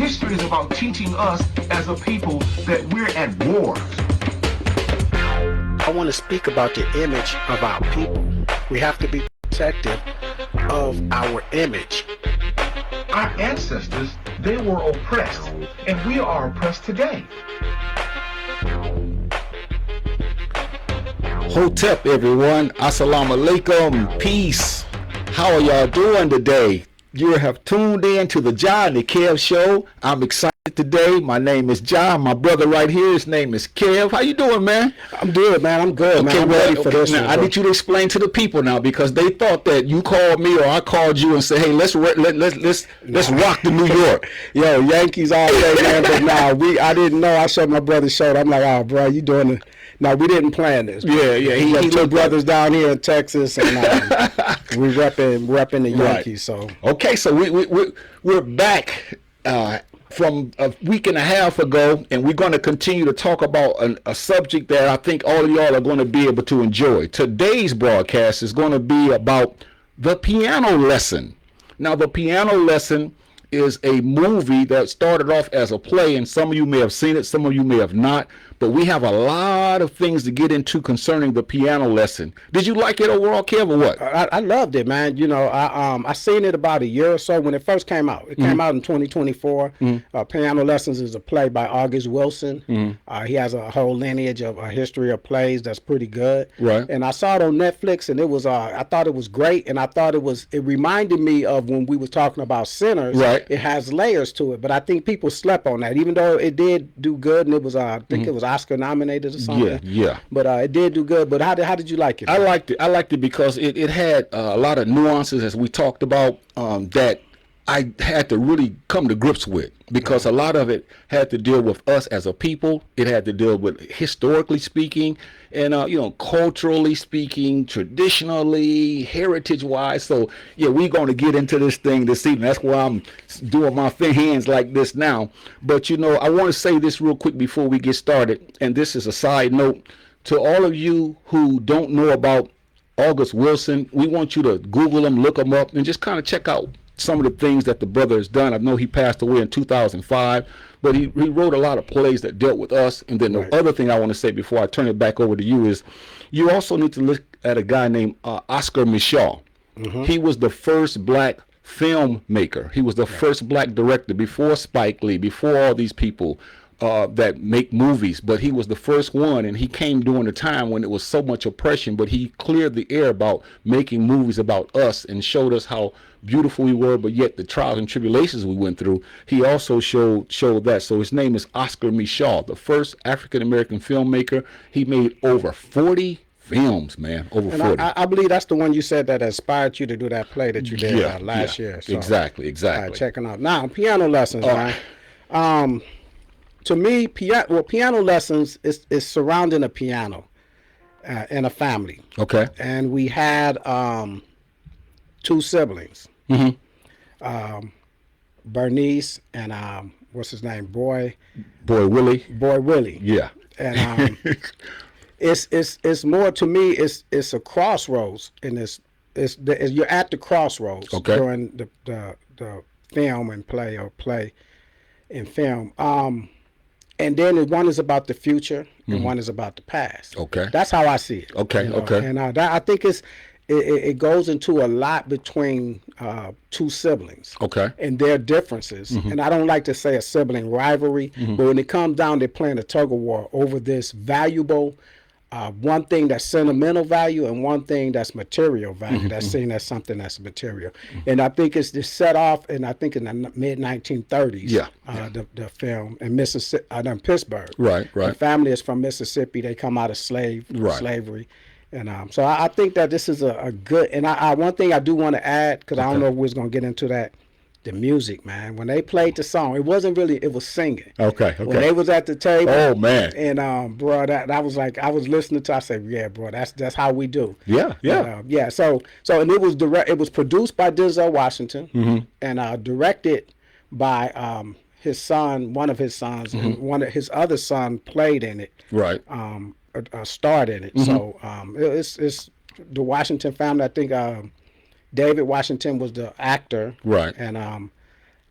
History is about teaching us as a people that we're at war. I want to speak about the image of our people. We have to be protective of our image. Our ancestors, they were oppressed, and we are oppressed today. Hotep, everyone. Assalamu alaikum. Peace. How are y'all doing today? You have tuned in to the Jah and Kev show. I'm excited today. My name is Jah. My brother right here, his name is Kev. How you doing, man? I'm good, man. I'm good, man. I'm ready for this. Now, I need you to explain to the people now, because they thought that you called me or I called you and said, "Hey, let's rock the New York." Yo, Yankees all day, man. But I didn't know. I showed my brother's show. I'm like, oh, bro, you doing it? No, we didn't plan this. Yeah. He got two brothers down here in Texas, and we repping the Yankees. Right. So okay, so we're back from a week and a half ago, and we're going to continue to talk about a subject that I think all of y'all are going to be able to enjoy. Today's broadcast is going to be about the piano lesson. Now, the piano lesson is a movie that started off as a play, and some of you may have seen it, some of you may have not, but we have a lot of things to get into concerning the piano lesson. Did you like it overall, Kev, or what? I loved it, man. You know, I seen it about a year or so when it first came out. It came out in 2024. Piano Lessons is a play by August Wilson. He has a whole lineage of a history of plays that's pretty good. Right. And I saw it on Netflix, and it was I thought it was great, and I thought it reminded me of when we was talking about Sinners. Right. It has layers to it, but I think people slept on that, even though it did do good, and it was I think it was Oscar nominated or something. Yeah. But it did do good. But how did you like it? I liked it because it had a lot of nuances, as we talked about, that I had to really come to grips with, because a lot of it had to deal with us as a people. It had to deal with historically speaking, and culturally speaking, traditionally, heritage-wise. So yeah, we're going to get into this thing this evening. That's why I'm doing my hands like this now. But I want to say this real quick before we get started, and this is a side note to all of you who don't know about August Wilson. We want you to Google him, look him up, and just kind of check out some of the things that the brother has done. I know he passed away in 2005, but he wrote a lot of plays that dealt with us. And then the other thing I want to say before I turn it back over to you is, you also need to look at a guy named Oscar Micheaux. He was the first black filmmaker. He was the first black director before Spike Lee, before all these people that make movies, but he was the first one, and he came during a time when it was so much oppression, but he cleared the air about making movies about us and showed us how beautiful we were, but yet the trials and tribulations we went through. He also showed that. So his name is Oscar Micheaux, the first African-American filmmaker. He made over 40 films, man, over 40. I believe that's the one you said that inspired you to do that play that you did last year. So, exactly. Checking out. Now, piano lessons, man. To me, piano lessons is surrounding a piano in a family. Okay. And we had two siblings, Bernice and what's his name, Boy Willie. Yeah. And it's more, to me, it's a crossroads in this. You're at the crossroads during the film and play, or play and film. And then one is about the future, and one is about the past. Okay. That's how I see it. Okay. And I think it goes into a lot between two siblings. Okay. And their differences. And I don't like to say a sibling rivalry, but when it comes down, they're playing a tug of war over this valuable, one thing that's sentimental value and one thing that's material value, that's seen as something that's material. And I think it's just set off, and I think in the mid-1930s, the film in Mississippi, Pittsburgh. Right. The family is from Mississippi. They come out of slavery. And so I think that this is a good, and I one thing I do want to add, because I don't know if we're going to get into that, the music, man. When they played the song, it wasn't really, it was singing. Okay. When they was at the table. Oh, man. And, bro, that was like, I was listening to, I said, yeah, bro, that's how we do. Yeah. So, and it was produced by Denzel Washington, and directed by his son, one of his sons, and one of his other son played in it. Right. Starred in it. So, it's the Washington family. I think David Washington was the actor. Right. And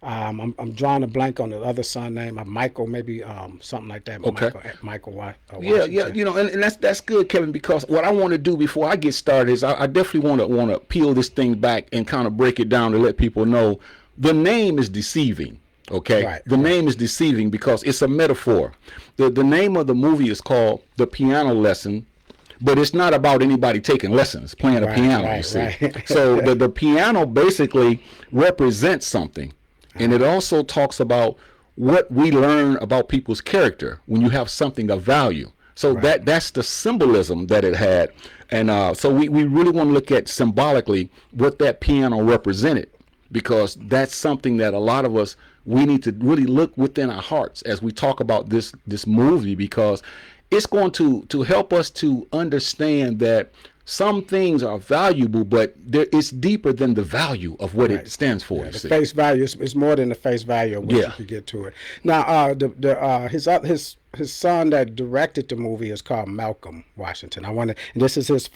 I'm drawing a blank on the other son name. Michael, maybe something like that. Okay. Michael Yeah, Washington. you know, and that's good, Kevin, because what I want to do before I get started is I definitely want to peel this thing back and kind of break it down to let people know the name is deceiving. Okay, Right, the name is deceiving because it's a metaphor. The name of the movie is called The Piano Lesson, but it's not about anybody taking lessons, playing a piano, you see. Right. So the piano basically represents something, and it also talks about what we learn about people's character when you have something of value. So that's the symbolism that it had, and so we really want to look at symbolically what that piano represented, because that's something that a lot of us, we need to really look within our hearts as we talk about this movie, because it's going to help us to understand that some things are valuable, but it's deeper than the value of what it stands for. The face value is more than the face value of what you could get to it. Now, his son that directed the movie is called Malcolm Washington. And this is his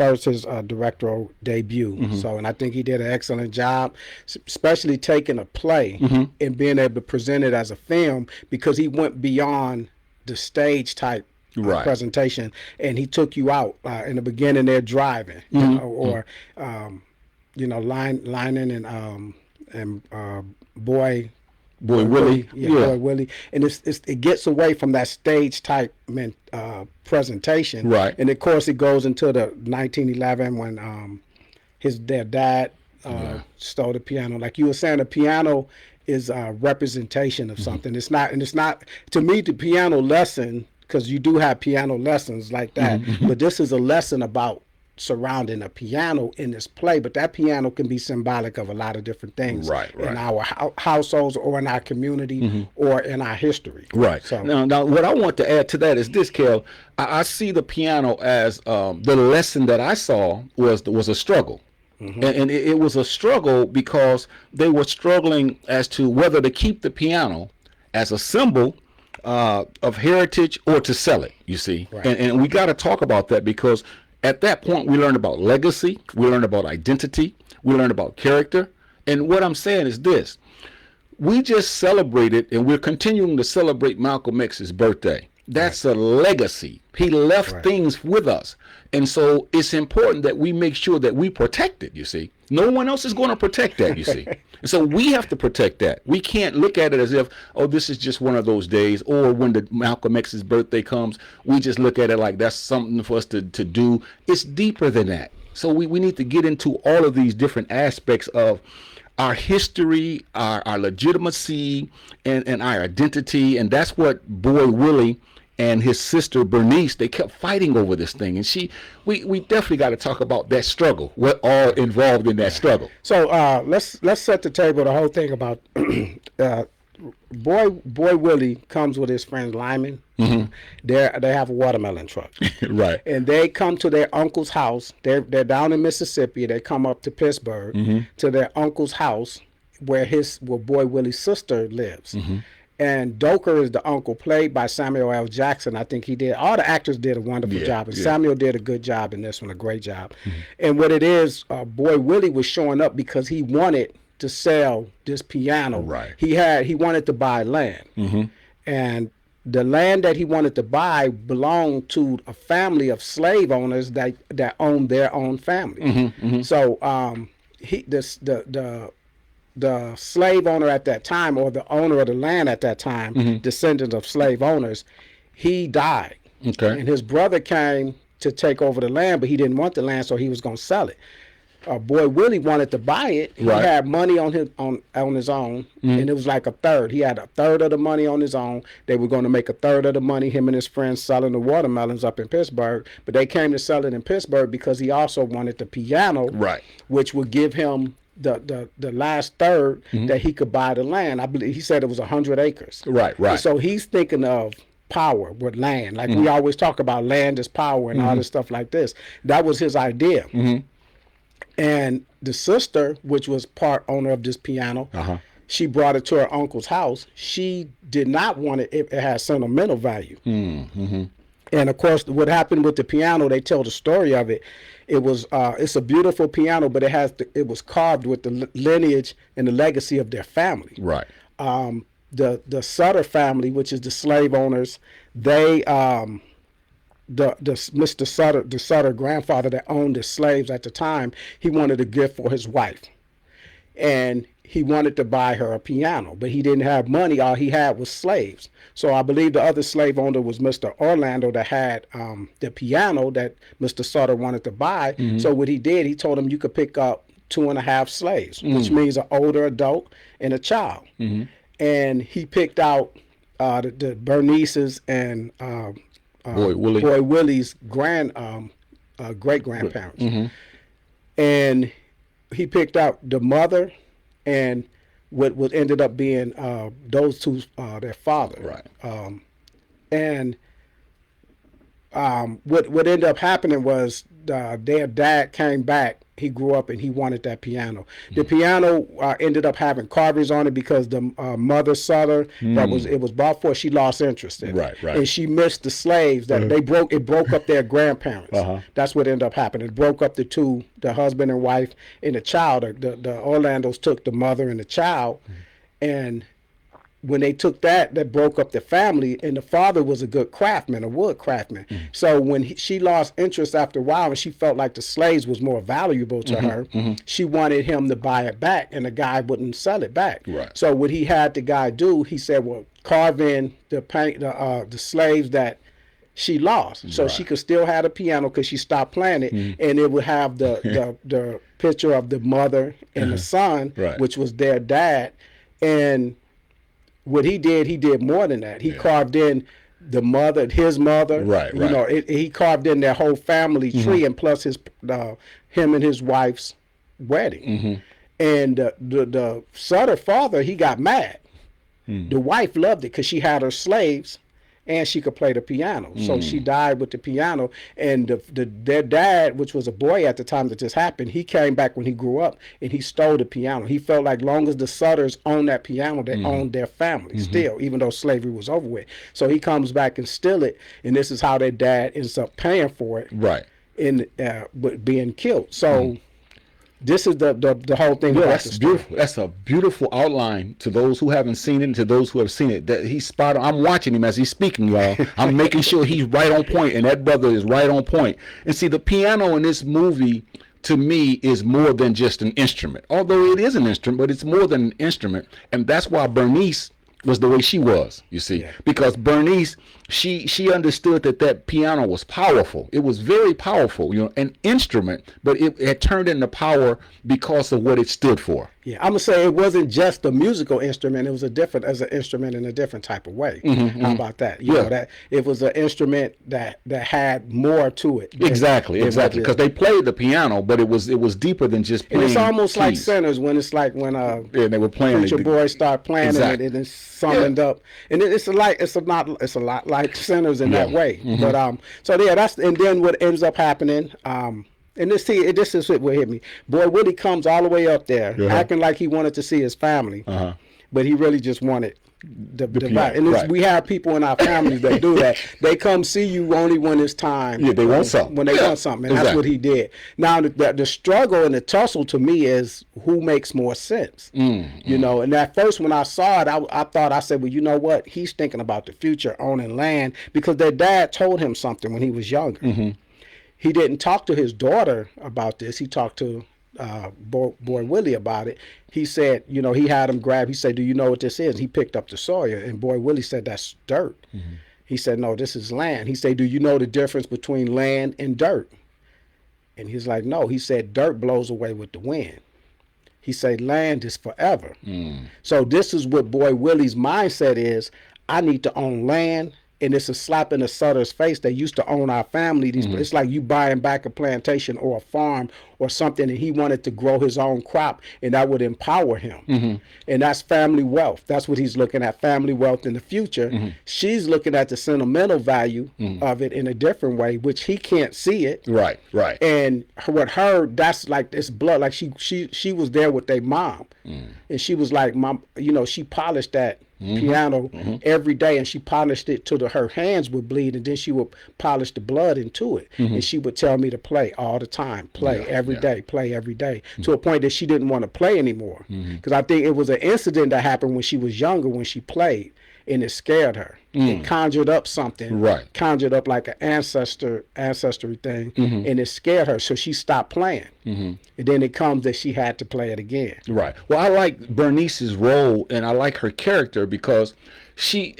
directorial debut. So, and I think he did an excellent job, especially taking a play and being able to present it as a film, because he went beyond the stage type presentation, and he took you out in the beginning. They're driving, or Lining and Boy Willie, Boy Willie, and it gets away from that stage type presentation, and of course it goes into the 1911 when their dad stole the piano. Like you were saying, the piano is a representation of something. It's not to me the piano lesson, because you do have piano lessons like that, but this is a lesson about surrounding a piano in this play. But that piano can be symbolic of a lot of different things in our households, or in our community, or in our history. So now what I want to add to that is this, Kel. I see the piano as the lesson that I saw was a struggle. And it was a struggle because they were struggling as to whether to keep the piano as a symbol of heritage or to sell it, you see. And we got to talk about that, because at that point we learned about legacy, we learned about identity, we learned about character. And what I'm saying is this: we just celebrated, and we're continuing to celebrate Malcolm X's birthday. That's a legacy. He left things with us. And so it's important that we make sure that we protect it, you see. No one else is going to protect that, you see. And so we have to protect that. We can't look at it as if, oh, this is just one of those days, or when the Malcolm X's birthday comes, we just look at it like that's something for us to do. It's deeper than that. So we need to get into all of these different aspects of our history, our legitimacy, and our identity. And that's what Boy Willie and his sister Bernice, they kept fighting over this thing. And we definitely got to talk about that struggle, what all involved in that struggle. So let's set the table, the whole thing about Boy Willie comes with his friend Lyman. They have a watermelon truck. And they come to their uncle's house. They're down in Mississippi. They come up to Pittsburgh to their uncle's house where Boy Willie's sister lives. And Doker is the uncle, played by Samuel L. Jackson. I think all the actors did a wonderful job. And Samuel did a good job in this one, a great job. And what it is, Boy Willie was showing up because he wanted to sell this piano. He wanted to buy land. And the land that he wanted to buy belonged to a family of slave owners that owned their own family. So the slave owner at that time, or the owner of the land at that time, descendant of slave owners, he died. And his brother came to take over the land, but he didn't want the land, so he was going to sell it. Boy Willie wanted to buy it. He had money on his own, and it was like a third. He had a third of the money on his own. They were going to make a third of the money, him and his friends, selling the watermelons up in Pittsburgh. But they came to sell it in Pittsburgh because he also wanted the piano, which would give him the last third that he could buy the land. I believe he said it was 100 acres. And so he's thinking of power with land. Like we always talk about land is power and all this stuff like this. That was his idea. And the sister, which was part owner of this piano, she brought it to her uncle's house. She did not want it. It had sentimental value. And of course, what happened with the piano, they tell the story of it. It was it's a beautiful piano, but it was carved with the lineage and the legacy of their family. The Sutter family, which is the slave owners, they Mr. Sutter, the Sutter grandfather that owned the slaves at the time, he wanted a gift for his wife, and he wanted to buy her a piano, but he didn't have money. All he had was slaves. So I believe the other slave owner was Mr. Orlando that had the piano that Mr. Sutter wanted to buy. So what he did, he told him you could pick up 2.5 slaves, which means an older adult and a child. And he picked out the Bernice's and Boy Willie's great grandparents, and he picked out the mother and what ended up being those two their father. Right. And what ended up happening was their dad came back. He grew up and he wanted that piano. The piano ended up having carvings on it because the mother Sutter it was bought for, she lost interest in it. Right. And she missed the slaves that it broke up their grandparents. That's what ended up happening. It broke up the husband and wife and the child. The Orlandos took the mother and the child, and when they took that broke up the family, and the father was a good craftsman, a wood craftsman. So when she lost interest after a while and she felt like the slaves was more valuable to her, she wanted him to buy it back, and the guy wouldn't sell it back. Right. So what he had the guy do, he said, well, carve in the slaves that she lost, so she could still have a piano because she stopped playing it, and it would have the picture of the mother and the son, which was their dad. And what he did more than that. He carved in the mother, his mother. You know, he carved in their whole family tree, and plus him and his wife's wedding. And the Sutter father, he got mad. The wife loved it because she had her slaves, and she could play the piano. So she died with the piano. And their dad, which was a boy at the time that this happened, he came back when he grew up and he stole the piano. He felt like long as the Sutters owned that piano, they owned their family still, even though slavery was over with. So he comes back and steal it, and this is how their dad ends up paying for it. In being killed. So this is the whole thing. Yeah, that's beautiful. That's a beautiful outline to those who haven't seen it and to those who have seen it. That he's spot on. I'm watching him as he's speaking, y'all. I'm making sure he's right on point, and that brother is right on point. And see, the piano in this movie, to me, is more than just an instrument. Although it is an instrument, but it's more than an instrument. And that's why Bernice was the way she was, you see. Because Bernice, she understood that piano was powerful. It was very powerful, you know, an instrument, but it had turned into power because of what it stood for. Yeah, I'm gonna say it wasn't just a musical instrument. It was as an instrument in a different type of way. How about that? You know, that it was an instrument that had more to it. Exactly. Because they played the piano, but it was deeper than just playing. And it's almost keys. like Sinners, when it's like when they were playing Preacher Boy start playing it, and it's summoned up, and it's a lot like Sinners in that way. But so yeah, and then what ends up happening. And this is what hit me. Boy Willie comes all the way up there, acting like he wanted to see his family, but he really just wanted the piano. And we have people in our families that do that. They come see you only when it's time. Yeah, they want something. When they want something, and that's what he did. Now the struggle and the tussle to me is who makes more sense. You know, and at first when I saw it, I said, well, you know what? He's thinking about the future, owning land, because their dad told him something when he was younger. He didn't talk to his daughter about this. He talked to Boy Willie about it. He said, you know, he had him grab. He said, do you know what this is? He picked up the Sawyer, and Boy Willie said, that's dirt. He said, no, this is land. He said, do you know the difference between land and dirt? And he's like, no. He said, dirt blows away with the wind. He said, land is forever. So this is what Boy Willie's mindset is. I need to own land. And it's a slap in the Sutter's face. They used to own our family. It's like you buying back a plantation or a farm or something, and he wanted to grow his own crop, and that would empower him. And that's family wealth. That's what he's looking at, family wealth in the future. She's looking at the sentimental value of it in a different way, which he can't see it. Right. And with her, that's like this blood. Like she was there with their mom, and she was like, mom, you know, she polished that piano every day, and she polished it till her hands would bleed, and then she would polish the blood into it, and she would tell me to play all the time, play every day, play every day, to a point that she didn't want to play anymore, because I think it was an incident that happened when she was younger when she played, and it scared her. It conjured up something, conjured up like an ancestry thing, and it scared her, so she stopped playing. And then it comes that she had to play it again. Right. Well, I like Bernice's role, and I like her character because she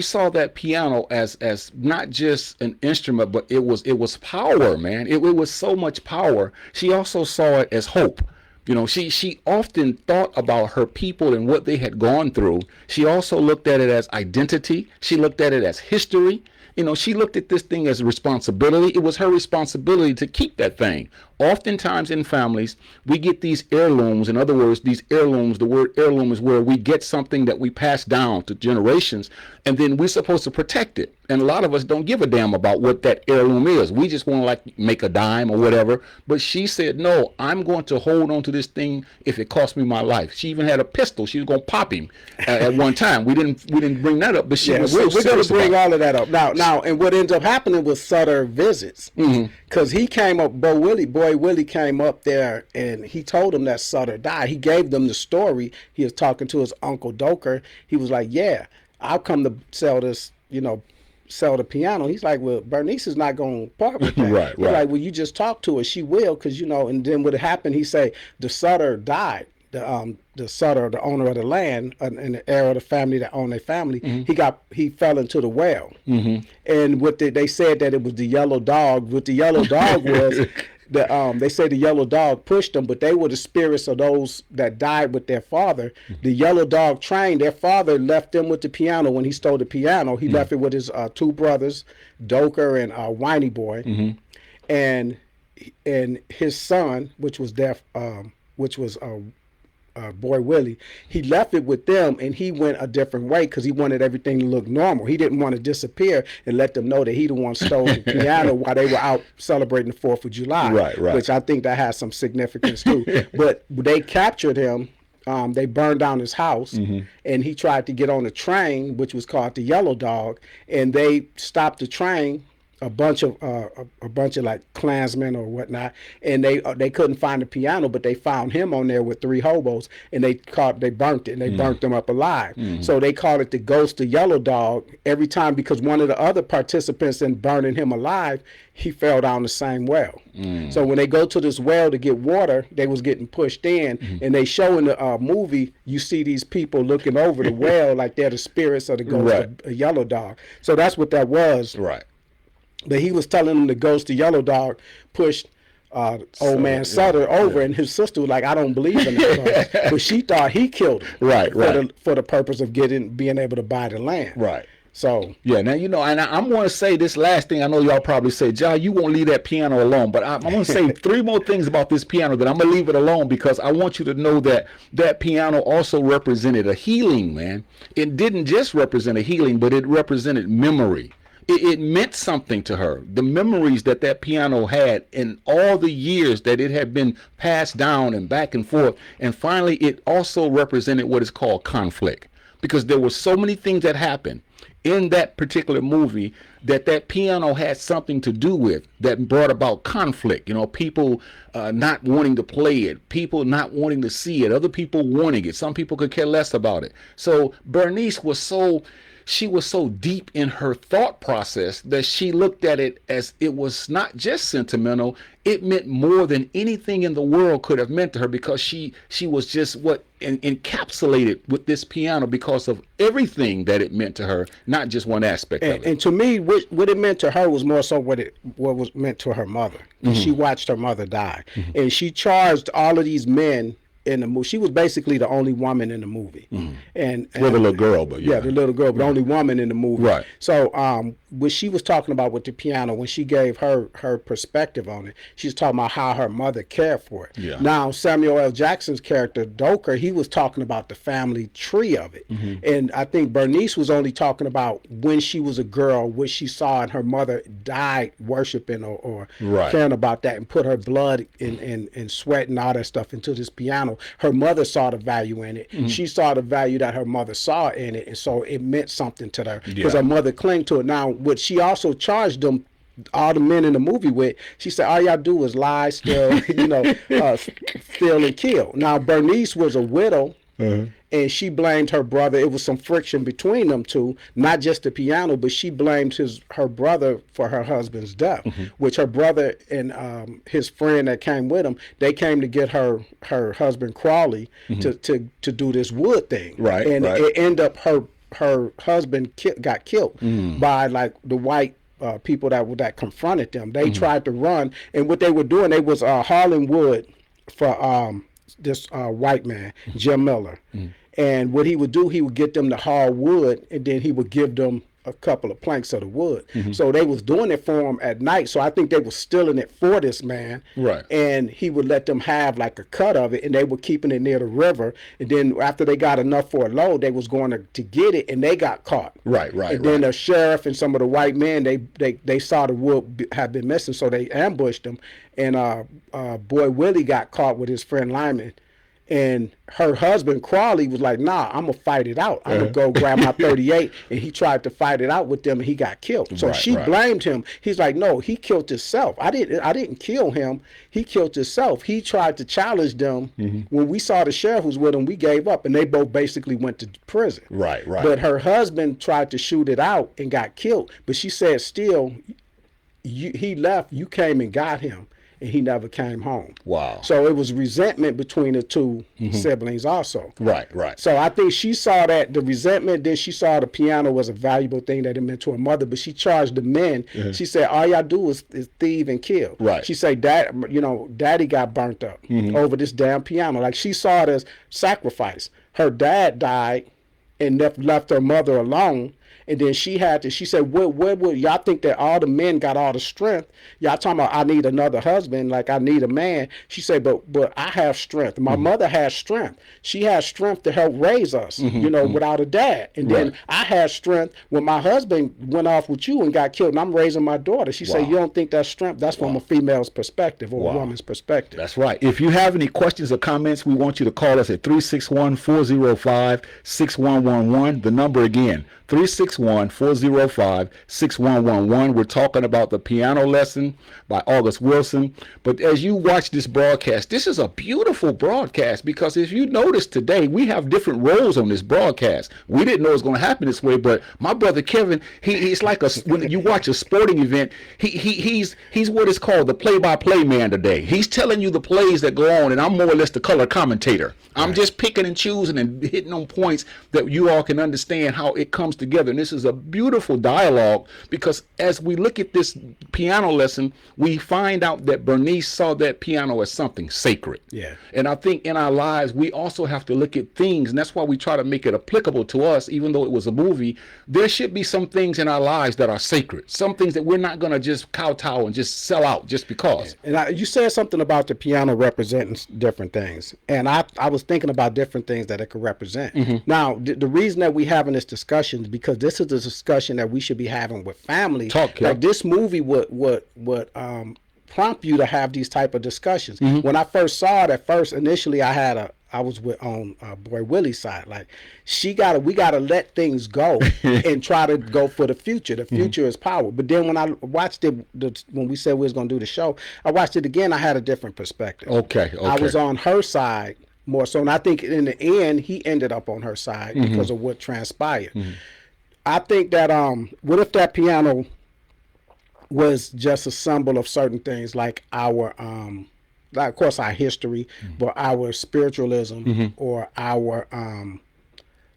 saw that piano as not just an instrument, but it was power, man. It was so much power. She also saw it as hope. You know, she often thought about her people and what they had gone through. She also looked at it as identity. She looked at it as history. You know, she looked at this thing as a responsibility. It was her responsibility to keep that thing. Oftentimes in families, we get these heirlooms. In other words, these heirlooms, the word heirloom is where we get something that we pass down to generations, and then we're supposed to protect it. And a lot of us don't give a damn about what that heirloom is. We just want to like make a dime or whatever. But she said, no, I'm going to hold on to this thing if it costs me my life. She even had a pistol. She was going to pop him at one time. We didn't bring that up, but she was so we're going to bring about all of that up now. And what ends up happening was Sutter visits, because he came up. Boy Willie came up there, and he told him that Sutter died. He gave them the story. He was talking to his uncle Doker. He was like, "Yeah, I'll come to sell this, sell the piano." He's like, well, Bernice is not going to part with that. Right. He's like, well, you just talk to her. She will, because, and then what happened, he say, the Sutter died. The Sutter, the owner of the land, and the heir of the family that owned their family, he fell into the well. And they said that it was the yellow dog. What the yellow dog was, they say the yellow dog pushed them, but they were the spirits of those that died with their father. The yellow dog trained. Their father left them with the piano when he stole the piano. He left it with his two brothers, Doker and Whiny Boy, and his son, which was Boy Willie. He left it with them, and he went a different way because he wanted everything to look normal. He didn't want to disappear and let them know that he the one stole the piano while they were out celebrating the 4th of July. Right. Which I think that has some significance too. But they captured him. They burned down his house, and he tried to get on a train, which was called the Yellow Dog, and they stopped the train. A bunch of like Klansmen or whatnot, and they couldn't find the piano, but they found him on there with 3 hobos, and they burnt it, and they burnt them up alive. So they called it the Ghost of Yellow Dog every time, because one of the other participants in burning him alive, he fell down the same well. So when they go to this well to get water, they was getting pushed in, and they show in the movie, you see these people looking over the well like they're the spirits of the Ghost of Yellow Dog. So that's what that was. Right. But he was telling them the Ghost of Yellow Dog pushed old man Sutter over, and his sister was like, I don't believe in that. But she thought he killed him. Right. For the purpose of being able to buy the land. Right. So yeah, now and I'm going to say this last thing. I know y'all probably say, Jah, you won't leave that piano alone, but I'm going to say 3 more things about this piano that I'm going to leave it alone, because I want you to know that that piano also represented a healing, man. It didn't just represent a healing, but it represented memory. It meant something to her. The memories that piano had in all the years that it had been passed down and back and forth. And finally, it also represented what is called conflict, because there were so many things that happened in that particular movie that piano had something to do with, that brought about conflict. People not wanting to play it, people not wanting to see it, other people wanting it. Some people could care less about it. So Bernice was so deep in her thought process that she looked at it as it was not just sentimental. It meant more than anything in the world could have meant to her, because she was just encapsulated with this piano because of everything that it meant to her, not just one aspect of it. And to me, what it meant to her was more so what was meant to her mother. She watched her mother die, and she charged all of these men in the movie. She was basically the only woman in the movie, and the little girl, but the little girl, but the only woman in the movie. Right. So what she was talking about with the piano, when she gave her perspective on it, she's talking about how her mother cared for it. Yeah. Now Samuel L. Jackson's character Doker, he was talking about the family tree of it, and I think Bernice was only talking about when she was a girl, what she saw, and her mother died worshiping or Right. caring about that, and put her blood and sweat and all that stuff into this piano. Her mother saw the value in it. She saw the value that her mother saw in it, and so it meant something to her because Yeah. her mother clung to it. Now, what she also charged them, all the men in the movie, with, she said, all y'all do is lie, steal, steal and kill. Now, Bernice was a widow, and she blamed her brother. It was some friction between them two, not just the piano, but she blamed her brother for her husband's death, which her brother and his friend that came with him, they came to get her husband Crawley to do this wood thing. Right, and right. it ended up her husband got killed by like the white people that confronted them. They tried to run, and what they were doing, they was hauling wood for this white man, Jim Miller. And what he would do, he would get them to haul wood, and then he would give them a couple of planks of the wood. So they was doing it for him at night. So I think they were stealing it for this man. Right. And he would let them have like a cut of it, and they were keeping it near the river. And then after they got enough for a load, they was going to get it, and they got caught. Right. And then the sheriff and some of the white men, they saw the wood had been missing, so they ambushed them. And Boy Willie got caught with his friend Lyman. And her husband Crawley was like, nah, I'm gonna fight it out. I'm gonna go grab my 38. And he tried to fight it out with them, and he got killed. So she blamed him. He's like, no, he killed himself. I didn't kill him. He killed himself. He tried to challenge them. When we saw the sheriff was with him, we gave up, and they both basically went to prison. Right. But her husband tried to shoot it out and got killed. But she said, still, he left. You came and got him, and he never came home. Wow. So it was resentment between the two siblings also. Right. So I think she saw that, the resentment, then she saw the piano was a valuable thing that it meant to her mother, but she charged the men. She said, all y'all do is thieve and kill. Right. She said, Daddy got burnt up over this damn piano. Like, she saw it as sacrifice. Her dad died and left her mother alone. And then she said, where would y'all think that all the men got all the strength? Y'all talking about, I need another husband, like I need a man. She said, but I have strength. My mother has strength. She has strength to help raise us, without a dad. And then I had strength when my husband went off with you and got killed, and I'm raising my daughter. She said, you don't think that's strength? That's from a female's perspective or a woman's perspective. That's right. If you have any questions or comments, we want you to call us at 361-405-6111. The number again, 361-405-6111. We're talking about the piano lesson by August Wilson. But as you watch this broadcast, this is a beautiful broadcast, because if you notice today, we have different roles on this broadcast. We didn't know it was going to happen this way, but my brother Kevin, he's like when you watch a sporting event, he's what is called the play-by-play man today. He's telling you the plays that go on, and I'm more or less the color commentator. I'm just picking and choosing and hitting on points that you all can understand how it comes together. And this is a beautiful dialogue, because as we look at this piano lesson, we find out that Bernice saw that piano as something sacred. Yeah. And I think in our lives, we also have to look at things, and that's why we try to make it applicable to us, even though it was a movie. There should be some things in our lives that are sacred, some things that we're not going to just kowtow and just sell out just because. And you said something about the piano representing different things, and I was thinking about different things that it could represent. Now, the reason that we having this discussion is because this is a discussion that we should be having with family. Like, this movie would prompt you to have these type of discussions. When I first saw it, initially I was on Boy Willie's side. Like, we gotta let things go and try to go for the future. The future is power. But then when I watched it, when we said we was gonna do the show, I watched it again. I had a different perspective. Okay. I was on her side more so, and I think in the end he ended up on her side because of what transpired. I think that what if that piano was just a symbol of certain things, like our like, of course, our history, but our spiritualism, or our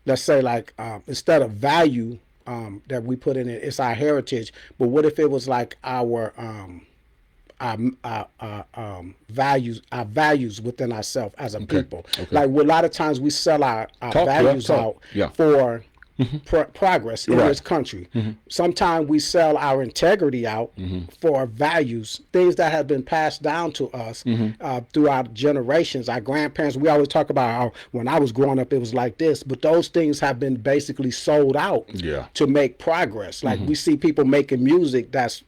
let's say, like, instead of value that we put in it, it's our heritage. But what if it was like our values within ourselves as a people? Like, a lot of times we sell our values out for progress in this country. Sometimes we sell our integrity out for values, things that have been passed down to us throughout generations. Our grandparents, we always talk about how when I was growing up, it was like this, but those things have been basically sold out to make progress. Like we see people making music that's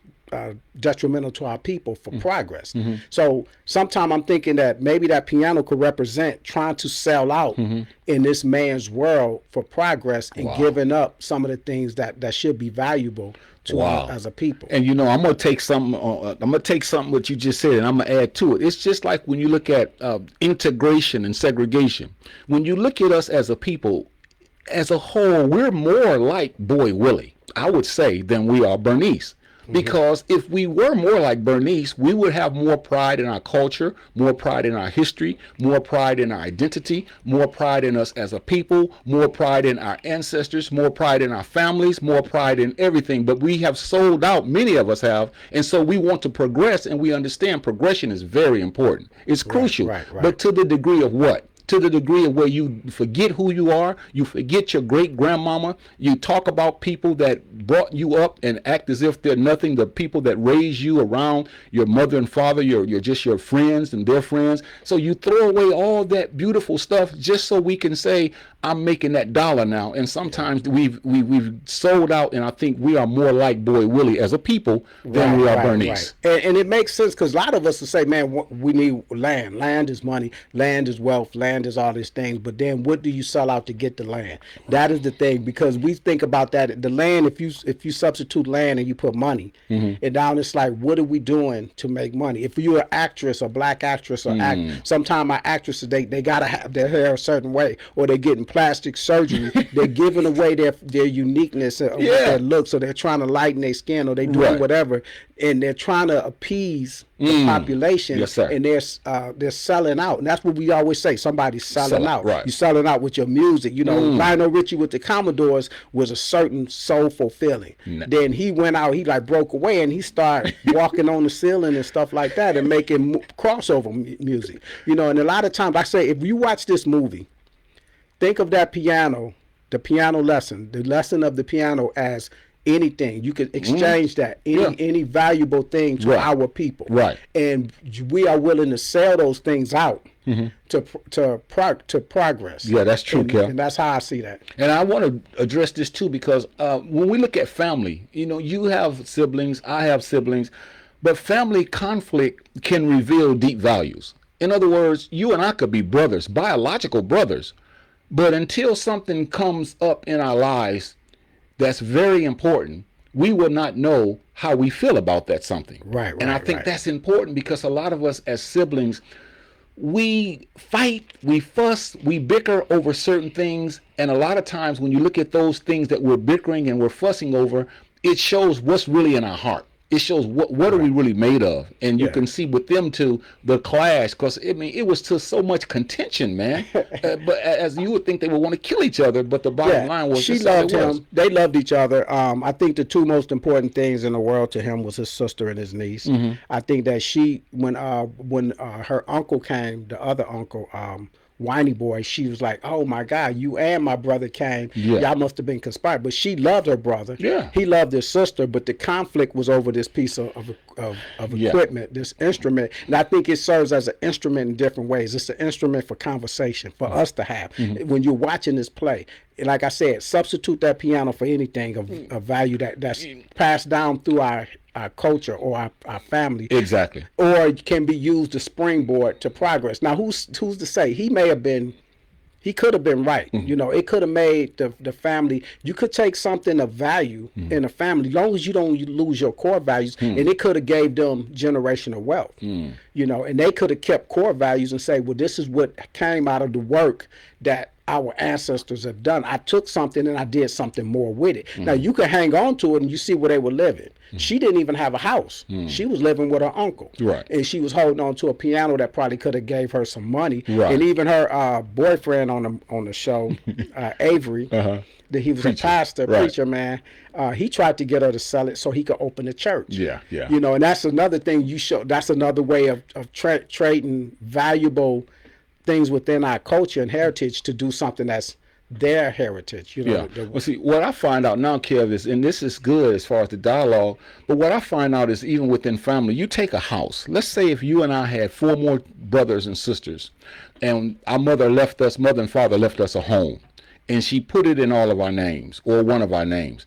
detrimental to our people for progress. So sometimes I'm thinking that maybe that piano could represent trying to sell out in this man's world for progress and giving up some of the things that should be valuable to us as a people. And I'm gonna take something. What you just said, and I'm gonna add to it. It's just like when you look at integration and segregation. When you look at us as a people, as a whole, we're more like Boy Willie, I would say, than we are Bernice. Because if we were more like Bernice, we would have more pride in our culture, more pride in our history, more pride in our identity, more pride in us as a people, more pride in our ancestors, more pride in our families, more pride in everything. But we have sold out, many of us have, and so we want to progress, and we understand progression is very important. It's crucial. Right. But to the degree of what? To the degree of where you forget who you are, you forget your great grandmama, you talk about people that brought you up and act as if they're nothing, the people that raised you around your mother and father, you're just your friends and their friends. So you throw away all that beautiful stuff just so we can say, I'm making that dollar now. And sometimes we've sold out, and I think we are more like Boy Willie as a people than we are Bernice. And it makes sense, because a lot of us will say, man, we need land. Land is money. Land is wealth. Land is all these things. But then what do you sell out to get the land? That is the thing, because we think about that. The land, if you substitute land and you put money, and down it's like, what are we doing to make money? If you're an actress, a black actress, or sometimes our actresses, they got to have their hair a certain way, or they're getting plastic surgery. They're giving away their uniqueness of their look, so they're trying to lighten their skin, or they're doing whatever, and they're trying to appease the population, and they're selling out. And that's what we always say, somebody's selling out. Right. You're selling out with your music. Lionel Richie with the Commodores was a certain soulful feeling. Then he went out, he like broke away, and he started walking on the ceiling and stuff like that, and making crossover music. And a lot of times I say, if you watch this movie, think of that piano, the piano lesson, the lesson of the piano as anything. You could exchange that, any valuable thing to our people. Right. And we are willing to sell those things out to progress. Yeah, that's true, Kev. And that's how I see that. And I want to address this too, because when we look at family, you have siblings, I have siblings, but family conflict can reveal deep values. In other words, you and I could be brothers, biological brothers, but until something comes up in our lives that's very important, we will not know how we feel about that something. Right. And I think that's important, because a lot of us as siblings, we fight, we fuss, we bicker over certain things. And a lot of times when you look at those things that we're bickering and we're fussing over, it shows what's really in our heart. It shows what are we really made of. And you can see with them too, the clash, because it was to so much contention, man. But as you would think, they would want to kill each other, but the bottom line was she loved him. They loved each other. I think the two most important things in the world to him was his sister and his niece. I think that when her uncle came, the other uncle, Whiny Boy, she was like, oh my God, you and my brother came. Y'all must have been conspired. But she loved her brother. He loved his sister, but the conflict was over this piece of equipment, this instrument. And I think it serves as an instrument in different ways. It's an instrument for conversation, for us to have. When you're watching this play, like I said, substitute that piano for anything of value that's passed down through our culture or our family. Exactly. Or it can be used to springboard to progress. Now, who's to say? He could have been right. It could have made the family. You could take something of value in a family, as long as you don't lose your core values, and it could have gave them generational wealth. And they could have kept core values and say, well, this is what came out of the work that our ancestors have done. I took something and I did something more with it. Now, you can hang on to it and you see where they were living. She didn't even have a house. She was living with her uncle. And she was holding on to a piano that probably could have gave her some money. And even her boyfriend on the show, Avery, that he was a pastor, preacher, man. He tried to get her to sell it so he could open a church. And that's another thing that's another way of trading valuable things within our culture and heritage to do something that's their heritage. You know, Yeah. Well, see, what I find out now, Kev, is, and this is good as far as the dialogue, but what I find out is even within family, you take a house. Let's say if you and I had 4 more brothers and sisters, and our mother and father left us a home, and she put it in all of our names or one of our names.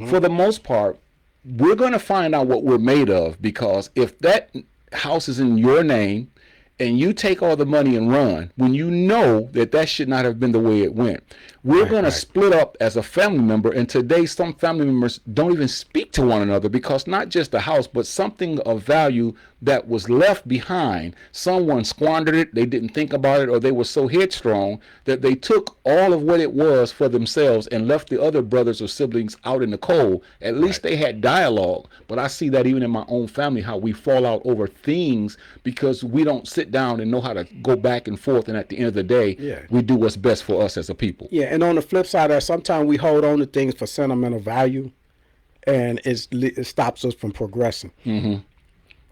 For the most part, we're going to find out what we're made of, because if that house is in your name and you take all the money and run, when you know that that should not have been the way it went, we're going to split up as a family member. And today, some family members don't even speak to one another, because not just the house, but something of value that was left behind, someone squandered it, they didn't think about it, or they were so headstrong that they took all of what it was for themselves and left the other brothers or siblings out in the cold. At least they had dialogue. But I see that even in my own family, how we fall out over things because we don't sit down and know how to go back and forth, and at the end of the day, we do what's best for us as a people. Yeah, and on the flip side of that, sometimes we hold on to things for sentimental value, and it stops us from progressing.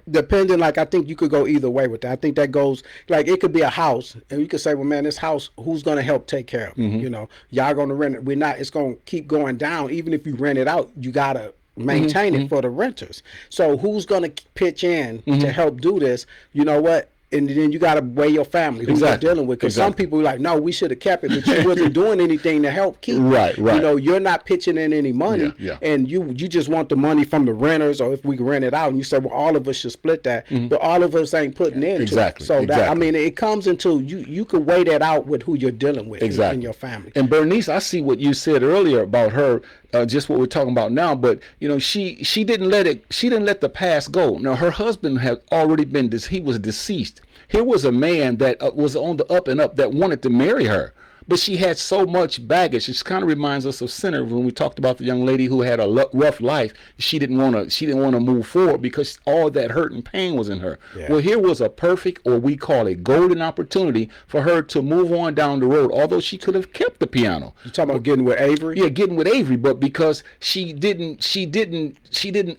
Depending, like, I think you could go either way with that. I think that goes, like, it could be a house, and you could say, well, man, this house, who's going to help take care of it? You know, y'all going to rent it. We're not, it's going to keep going down. Even if you rent it out, you got to maintain it for the renters. So who's going to pitch in to help do this? You know what? And then you got to weigh your family, who you're dealing with. Because some people are like, no, we should have kept it, but you wasn't doing anything to help keep it. You know, you're not pitching in any money, and you just want the money from the renters, or if we rent it out, and you say, well, all of us should split that, but all of us ain't putting in it. So that, I mean, it comes into, you can weigh that out with who you're dealing with in your family. And Bernice, I see what you said earlier about her, just what we're talking about now, but you know, she didn't let the past go. Now, her husband had already been, he was deceased. Here was a man that was on the up and up that wanted to marry her, but she had so much baggage. It kind of reminds us of Sinner when we talked about the young lady who had a rough life. She didn't want to move forward because all that hurt and pain was in her. Well, here was a perfect, or we call it golden, opportunity for her to move on down the road. Although she could have kept the piano. You talking about getting with Avery? Yeah, getting with Avery, but because she didn't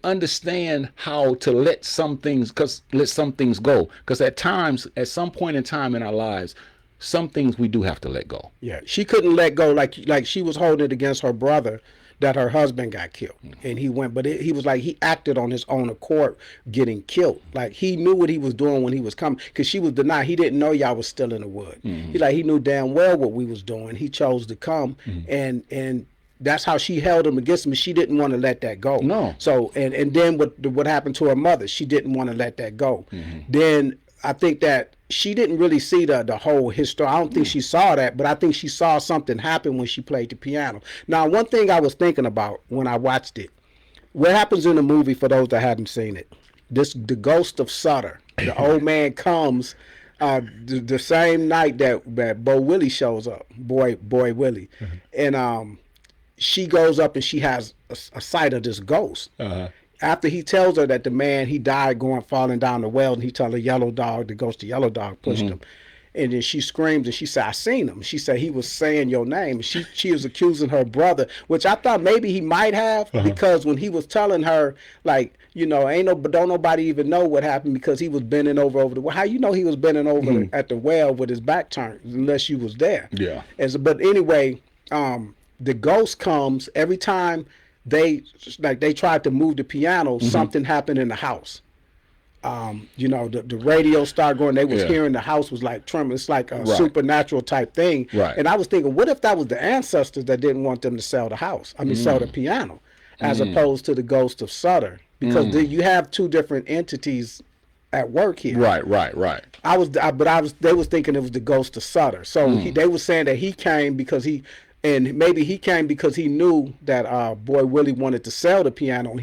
understand how to let some things go. Because at times, at some point in time in our lives, some things we do have to let go. Yeah, she couldn't let go, like she was holding it against her brother that her husband got killed, and he went, but he was like, he acted on his own accord getting killed. Like, he knew what he was doing when he was coming, because she was denied. He didn't know y'all was still in the wood. He knew damn well what we was doing. He chose to come, and that's how she held him against him. She didn't want to let that go. No. So and then what happened to her mother? She didn't want to let that go. Then I think that she didn't really see the whole history. I don't think she saw that, but I think she saw something happen when she played the piano. Now, one thing I was thinking about when I watched it, what happens in the movie, for those that haven't seen it, the ghost of Sutter, the old man comes the same night that Bo Willie shows up, boy Willie, and she goes up and she has a sight of this ghost. After he tells her that the man, he died falling down the well, and he told the yellow dog, the ghost of yellow dog pushed him. And then she screams and she said, I seen him. She said he was saying your name. She was accusing her brother, which I thought maybe he might have, because when he was telling her, like, you know, don't nobody even know what happened, because he was bending over the well. How you know he was bending over at the well with his back turned, unless you was there? Yeah. But anyway, the ghost comes every time they tried to move the piano, something happened in the house. You know, the radio started going, they was hearing the house was like trembling. It's like a supernatural type thing. And I was thinking, what if that was the ancestors that didn't want them to sell the house? I mean, sell the piano, as opposed to the ghost of Sutter, because you have two different entities at work here. Right. They was thinking it was the ghost of Sutter. So they were saying that he came because maybe he came because he knew that Boy Willie wanted to sell the piano, and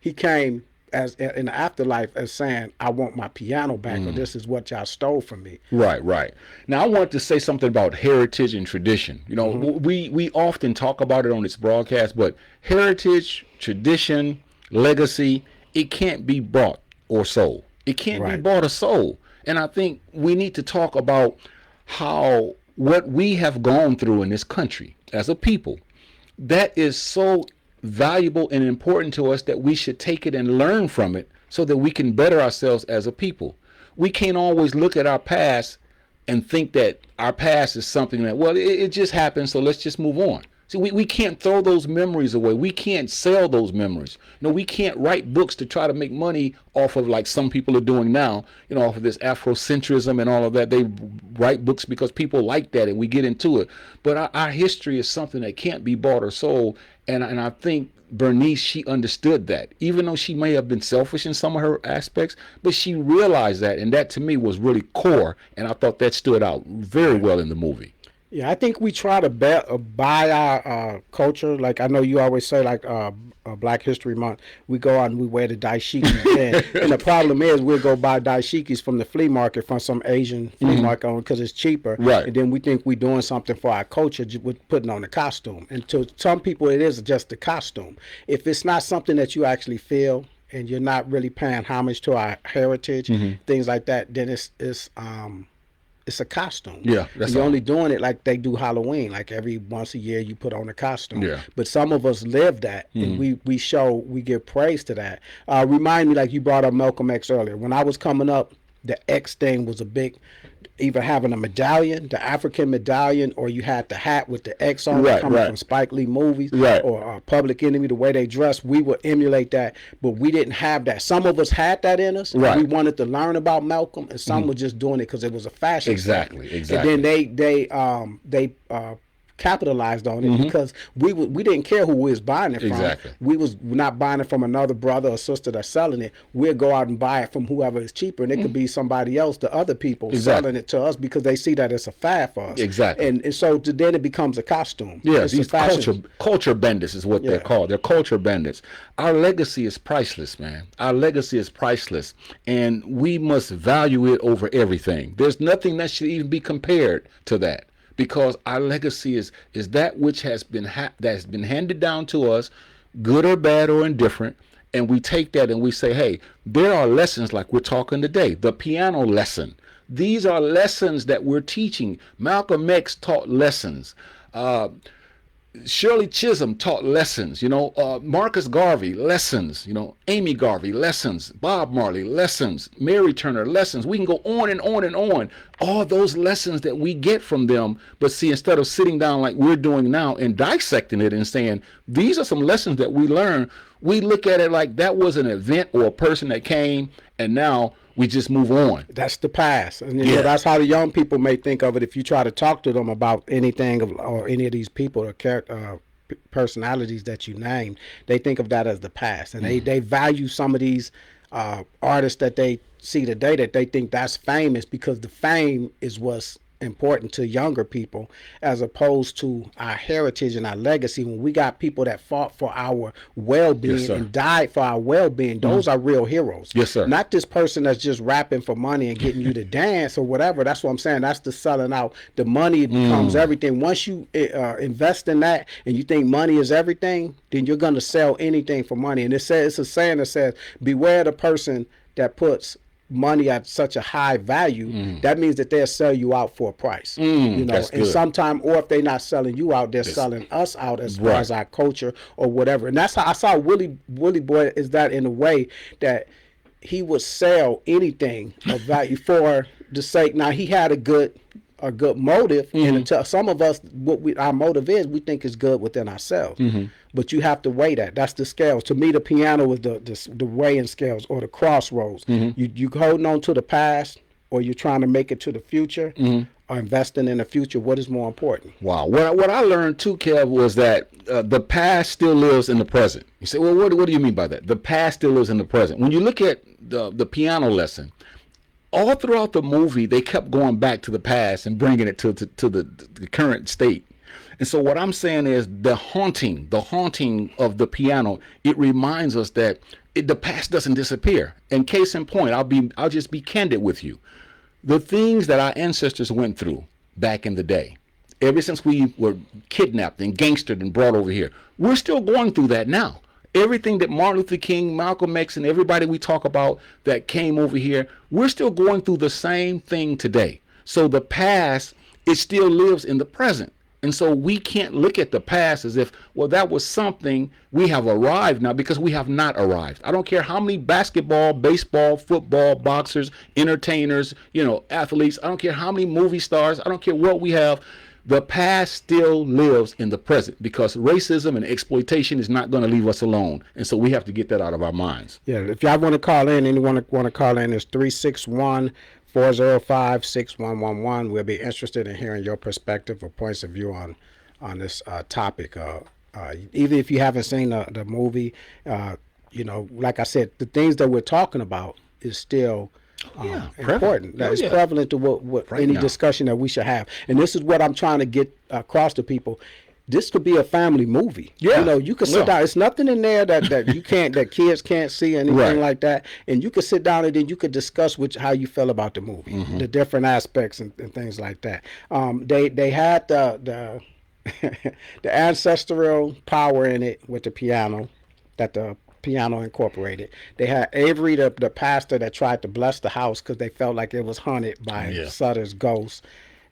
he came as in the afterlife as saying, I want my piano back, or this is what y'all stole from me. Right. Now, I want to say something about heritage and tradition. You know, we often talk about it on this broadcast, but heritage, tradition, legacy, it can't be bought or sold. It can't be bought or sold. And I think we need to talk about what we have gone through in this country as a people, that is so valuable and important to us that we should take it and learn from it so that we can better ourselves as a people. We can't always look at our past and think that our past is something that, well, it just happened, so let's just move on. See, we can't throw those memories away. We can't sell those memories. We can't write books to try to make money off of, like some people are doing now, off of this Afrocentrism and all of that. They write books because people like that and we get into it. But our history is something that can't be bought or sold. And I think Bernice, she understood that, even though she may have been selfish in some of her aspects, but she realized that. And that to me was really core. And I thought that stood out very well in the movie. Yeah, I think we try to buy our culture. Like I know you always say, like Black History Month, we go out and we wear the dashikis. And the problem is we'll go buy dashikis from the flea market, from some Asian flea market, because it's cheaper. Right. And then we think we're doing something for our culture with putting on the costume. And to some people, it is just the costume. If it's not something that you actually feel and you're not really paying homage to our heritage, things like that, then it's a costume. Yeah, that's you're only doing it like they do Halloween. Like every once a year you put on a costume. Yeah. But some of us live that, and we give praise to that. Remind me, like you brought up Malcolm X earlier. When I was coming up, the X thing was a big, either having a medallion, the African medallion, or you had the hat with the X on it coming from Spike Lee movies, or Public Enemy, the way they dress. We would emulate that, but we didn't have that. Some of us had that in us. Right. We wanted to learn about Malcolm, and some were just doing it because it was a fashion. Exactly. And then they capitalized on it because we didn't care who we was buying it from. Exactly. We was not buying it from another brother or sister that's selling it. We'll go out and buy it from whoever is cheaper, and it could be somebody else, the other people selling it to us because they see that it's a fad for us. Exactly. And so then it becomes a costume. Yeah, it's these culture bandits is what they're called. They're culture bandits. Our legacy is priceless, man. Our legacy is priceless, and we must value it over everything. There's nothing that should even be compared to that. Because our legacy is that which has been that's been handed down to us, good or bad or indifferent, and we take that and we say, hey, there are lessons like we're talking today, the piano lesson. These are lessons that we're teaching. Malcolm X taught lessons. Shirley Chisholm taught lessons, Marcus Garvey, lessons, Amy Garvey, lessons, Bob Marley, lessons, Mary Turner, lessons. We can go on and on and on. All those lessons that we get from them, but see, instead of sitting down like we're doing now and dissecting it and saying, these are some lessons that we learned, we look at it like that was an event or a person that came and now we just move on. That's the past. And you know, that's how the young people may think of it if you try to talk to them about anything or any of these people or personalities that you named. They think of that as the past. And they value some of these artists that they see today that they think that's famous because the fame is what's important to younger people as opposed to our heritage and our legacy. When we got people that fought for our well-being and died for our well-being, those are real heroes. Yes, sir. Not this person that's just rapping for money and getting you to dance or whatever. That's what I'm saying. That's the selling out. The money becomes everything. Once you invest in that and you think money is everything, then you're going to sell anything for money. And it's a saying that says, beware the person that puts money at such a high value. That means that they'll sell you out for a price. And sometime, or if they're not selling you out, they're selling us out as far as our culture or whatever. And that's how I saw Willie Boy is that in a way that he would sell anything of value for the sake. Now he had a good motive, and until some of us, our motive is, we think is good within ourselves. But you have to weigh that. That's the scales. To me, the piano is the weighing scales or the crossroads. You holding on to the past, or you're trying to make it to the future, or investing in the future. What is more important? Wow. What I learned too, Kev, was that the past still lives in the present. You say, well, what do you mean by that? The past still lives in the present. When you look at the piano lesson, all throughout the movie, they kept going back to the past and bringing it to the current state. And so what I'm saying is the haunting of the piano, it reminds us that the past doesn't disappear. And case in point, I'll just be candid with you. The things that our ancestors went through back in the day, ever since we were kidnapped and gangstered and brought over here, we're still going through that now. Everything that Martin Luther King, Malcolm X, and everybody we talk about that came over here, we're still going through the same thing today. So the past, it still lives in the present. And so we can't look at the past as if, well, that was something, we have arrived now, because we have not arrived. I don't care how many basketball, baseball, football, boxers, entertainers, athletes. I don't care how many movie stars. I don't care what we have. The past still lives in the present, because racism and exploitation is not going to leave us alone. And so we have to get that out of our minds. Yeah, if y'all want to call in, anyone want to call in, it's 361-405-6111. We'll be interested in hearing your perspective or points of view on this topic. Even if you haven't seen the movie, like I said, the things that we're talking about is still important. That is prevalent to what right any now. Discussion that we should have. And this is what I'm trying to get across to people. This could be a family movie. Yeah. You could sit down. It's nothing in there that you can't, that kids can't see, anything like that. And you could sit down and then you could discuss how you feel about the movie, the different aspects and things like that. They had the the ancestral power in it with the piano, that the piano incorporated. They had Avery, the pastor, that tried to bless the house because they felt like it was haunted by Sutter's ghost.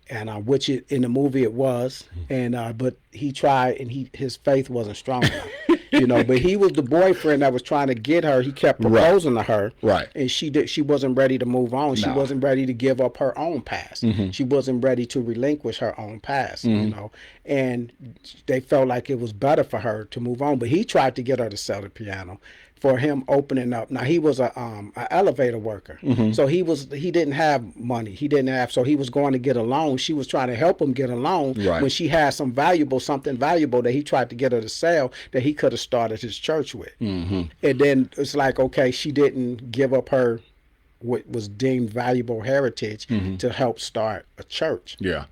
And which in the movie it was, and but he tried, and his faith wasn't strong enough, But he was the boyfriend that was trying to get her. He kept proposing to her, and she wasn't ready to move on. She wasn't ready to give up her own past. She wasn't ready to relinquish her own past, And they felt like it was better for her to move on. But he tried to get her to sell the piano. For him opening up. Now he was a elevator worker, so he didn't have money. So he was going to get a loan. She was trying to help him get a loan when she had something valuable that he tried to get her to sell that he could have started his church with. And then it's like, okay, she didn't give up her what was deemed valuable heritage to help start a church. Yeah,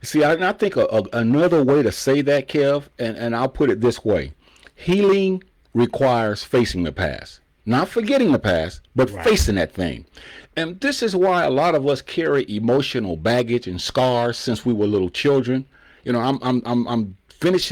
See, I think another way to say that, Kev, and I'll put it this way: healing requires facing the past, not forgetting the past, but facing that thing. And this is why a lot of us carry emotional baggage and scars since we were little children. I finished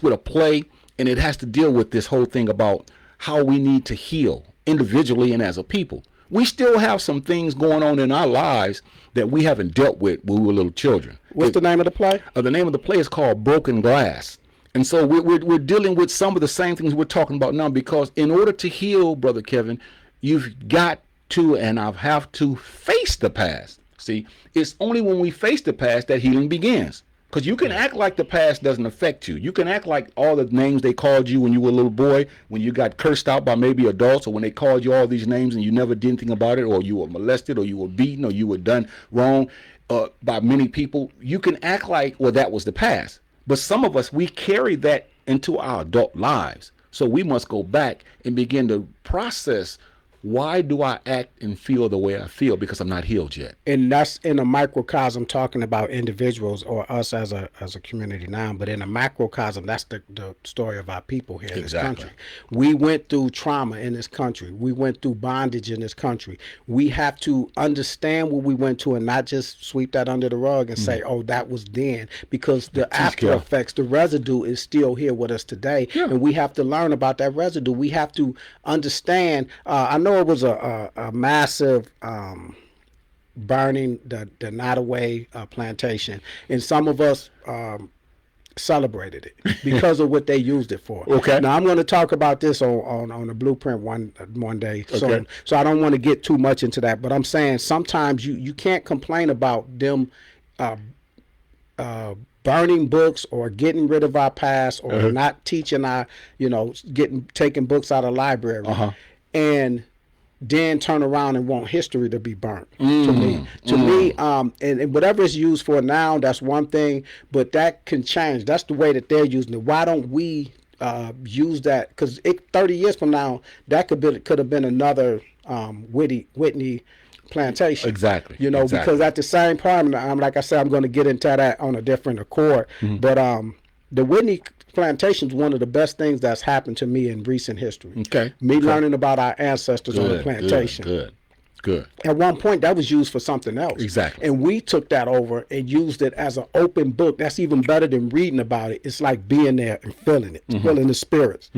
with a play, and it has to deal with this whole thing about how we need to heal individually and as a people. We still have some things going on in our lives that we haven't dealt with when we were little children. What's the name of the play? The name of the play is called Broken Glass. And so we're dealing with some of the same things we're talking about now, because in order to heal, Brother Kevin, you've got to, and I have to, face the past. See, it's only when we face the past that healing begins. Because you can act like the past doesn't affect you. You can act like all the names they called you when you were a little boy, when you got cursed out by maybe adults, or when they called you all these names and you never did anything about it, or you were molested, or you were beaten, or you were done wrong by many people. You can act like, well, that was the past. But some of us, we carry that into our adult lives. So we must go back and begin to process, why do I act and feel the way I feel? Because I'm not healed yet. And that's in a microcosm, talking about individuals or us as a community now. But in a macrocosm, that's the story of our people here in this country. We went through trauma in this country. We went through bondage in this country. We have to understand what we went to and not just sweep that under the rug and say, oh, that was then. Because the after effects, the residue is still here with us today. Yeah. And we have to learn about that residue. We have to understand. I know it was a massive burning, the Nottoway plantation, and some of us celebrated it because of what they used it for. Okay. Now I'm going to talk about this on the blueprint one day. Okay. So I don't want to get too much into that, but I'm saying sometimes you can't complain about them burning books or getting rid of our past or not teaching our, taking books out of library and then turn around and want history to be burnt. To me, and whatever it's used for now, that's one thing, but that can change. That's the way that they're using it. Why don't we use that? Because 30 years from now, that could have been another Whitney plantation. Exactly. Because at the same time, like I said, I'm going to get into that on a different accord. But the Whitney plantation is one of the best things that's happened to me in recent history. Learning about our ancestors on the plantation. Good. At one point, that was used for something else. Exactly. And we took that over and used it as an open book. That's even better than reading about it. It's like being there and feeling it, feeling the spirits.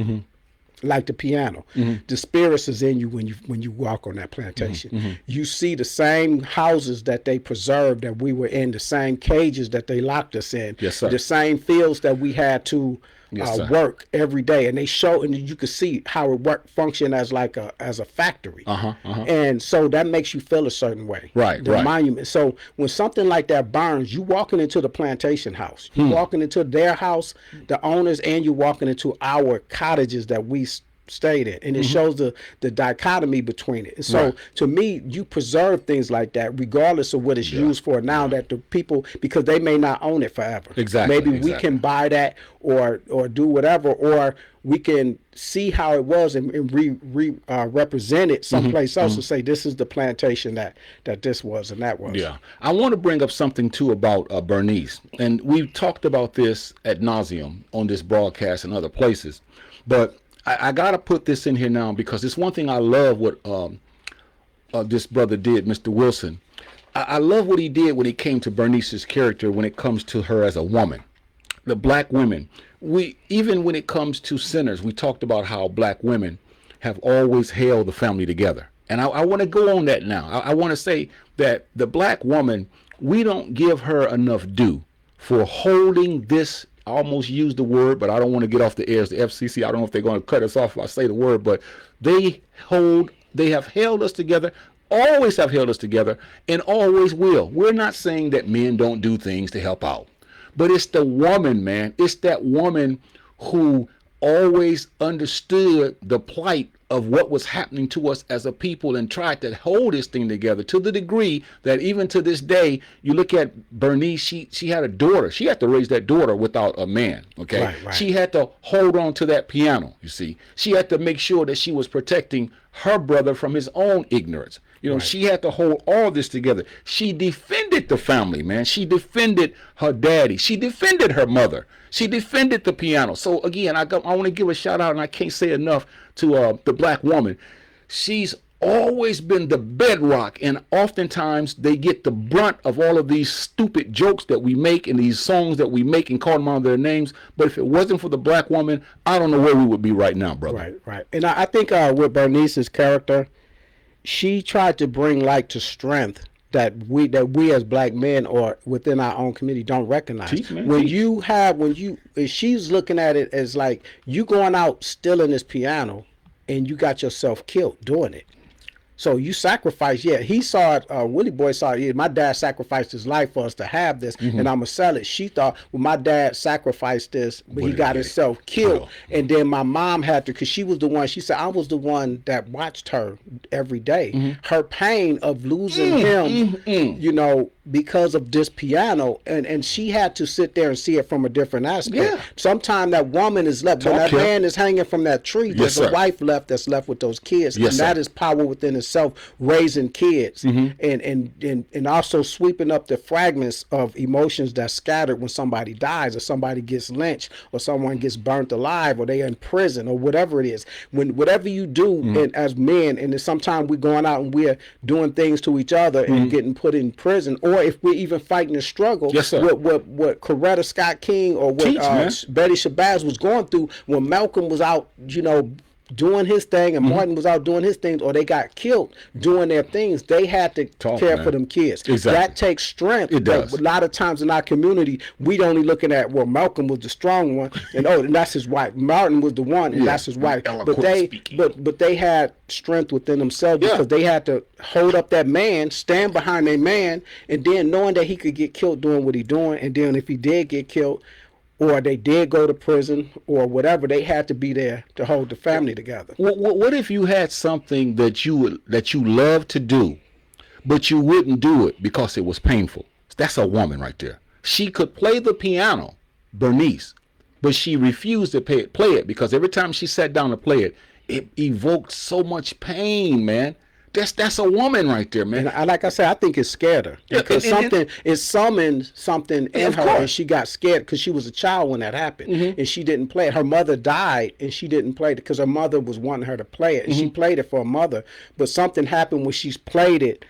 like the piano. The spirits is in you when you walk on that plantation. You see the same houses that they preserved that we were in, the same cages that they locked us in, Yes, sir. the same fields that we had to Yes, sir. work every day, and they show, and you could see how it function as like a factory. And so that makes you feel a certain way. Right, the right. monument. So when something like that burns, you walking into the plantation house, you walking into their house, the owners, and you walking into our cottages that we stayed in, and it shows the dichotomy between it. And so to me, you preserve things like that regardless of what it's used for now, that the people, because they may not own it forever. Exactly. Maybe we can buy that or do whatever, or we can see how it was and represent it someplace else and say this is the plantation that this was and that was. Yeah. I want to bring up something too about Bernice, and we've talked about this ad nauseum on this broadcast and other places, but I got to put this in here now because it's one thing I love what this brother did, Mr. Wilson. I love what he did when it came to Bernice's character when it comes to her as a woman. The black women, even when it comes to sinners, we talked about how black women have always held the family together. And I want to go on that now. I want to say that the black woman, we don't give her enough due for holding this. I almost used the word, but I don't want to get off the air as the FCC. I don't know if they're going to cut us off if I say the word, but they have held us together, always have held us together, and always will. We're not saying that men don't do things to help out, but it's the woman, man. It's that woman who always understood the plight of what was happening to us as a people and tried to hold this thing together to the degree that even to this day, you look at Bernice, she had a daughter. She had to raise that daughter without a man, okay? Right. She had to hold on to that piano, you see. She had to make sure that she was protecting her brother from his own ignorance. You know, she had to hold all this together. She defended the family, man. She defended her daddy. She defended her mother. She defended the piano. So again, I want to give a shout out, and I can't say enough to the black woman. She's always been the bedrock, and oftentimes they get the brunt of all of these stupid jokes that we make and these songs that we make and call them out their names. But if it wasn't for the black woman, I don't know where we would be right now, brother. Right. And I think with Bernice's character, she tried to bring light to strength that we as black men or within our own community don't recognize. She's looking at it as like you going out stealing this piano and you got yourself killed doing it. So you sacrifice, he saw it, Willie Boy saw it, my dad sacrificed his life for us to have this, and I'm going to sell it. She thought, well, my dad sacrificed this, but he got himself killed. And then my mom had to, because she was the one, she said, I was the one that watched her every day. Her pain of losing him, you know, because of this piano, and she had to sit there and see it from a different aspect. Sometimes that woman is left, when that man is hanging from that tree, there's a wife left that's left with those kids, and that is power within itself, raising kids, and also sweeping up the fragments of emotions that's scattered when somebody dies or somebody gets lynched or someone gets burnt alive or they're in prison or whatever it is. Whatever you do and as men, and then sometimes we're going out and we're doing things to each other and getting put in prison, or if we're even fighting a struggle, what Coretta Scott King or what Betty Shabazz was going through when Malcolm was out, you know, doing his thing and Martin was out doing his things, or they got killed doing their things, they had to care for them kids. That takes strength. It does. A lot of times in our community, we only looking at, well, Malcolm was the strong one, and and that's his wife. Martin was the one, and that's his wife. But they had strength within themselves because they had to hold up that man, stand behind their man, and then knowing that he could get killed doing what he doing, and then if he did get killed, or they did go to prison or whatever, they had to be there to hold the family together. What if you had something that you love to do, but you wouldn't do it because it was painful? That's a woman right there. She could play the piano, Bernice, but she refused to play it because every time she sat down to play it, it evoked so much pain, man. That's a woman right there, man. And like I said, I think it scared her because it summoned something in her, and she got scared because she was a child when that happened, and she didn't play it. Her mother died, and she didn't play it because her mother was wanting her to play it, and she played it for her mother. But something happened when she's played it,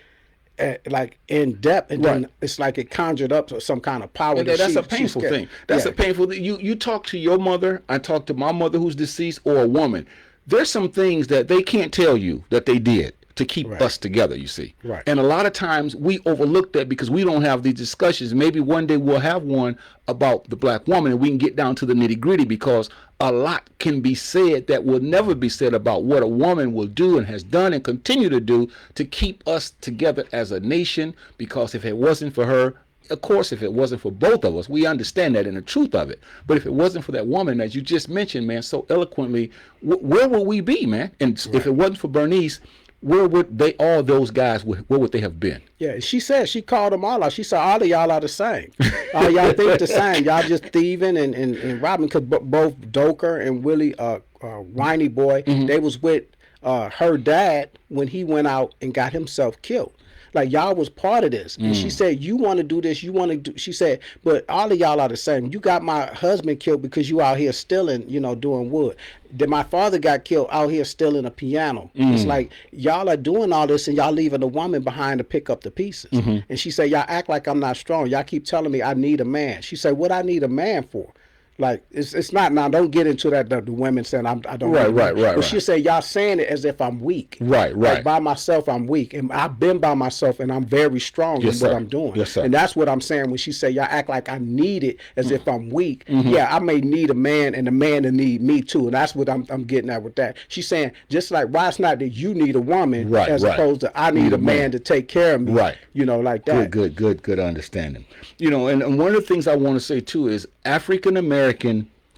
like in depth, and then it's like it conjured up some kind of power. And that's a painful thing. That's a painful thing. You talk to your mother, I talk to my mother who's deceased, or a woman. there's some things that they can't tell you that they did to keep us together, you see. Right. And a lot of times we overlook that because we don't have these discussions. Maybe one day we'll have one about the black woman and we can get down to the nitty gritty, because a lot can be said that will never be said about what a woman will do and has done and continue to do to keep us together as a nation. Because if it wasn't for her, of course, if it wasn't for both of us, we understand that in the truth of it. But if it wasn't for that woman, as you just mentioned, man, so eloquently, where would we be, man? And if it wasn't for Bernice, where would they, all those guys, where would they have been? Yeah, she said, she called them all out. She said, all of y'all are the same. All y'all think the same. Y'all just thieving and robbing, because both Doker and Willie, Whiny Boy, they was with her dad when he went out and got himself killed. Like, y'all was part of this. And she said, you want to do this, you want to do, she said, but all of y'all are the same. You got my husband killed because you out here stealing, you know, doing wood. Then my father got killed out here stealing a piano. It's like, y'all are doing all this and y'all leaving a woman behind to pick up the pieces. And she said, y'all act like I'm not strong. Y'all keep telling me I need a man. She said, what I need a man for? Like, it's not, now don't get into that, the women saying I don't Right. But she said, y'all saying it as if I'm weak. Right. Like, by myself, I'm weak. And I've been by myself and I'm very strong in what I'm doing. Yes, sir. And that's what I'm saying when she said, y'all act like I need it as if I'm weak. Yeah, I may need a man and a man to need me too. And that's what I'm getting at with that. She's saying, just like, why it's not that you need a woman as opposed to I need a man to take care of me. Right. You know, like that. Good understanding. You know, and one of the things I want to say too is African American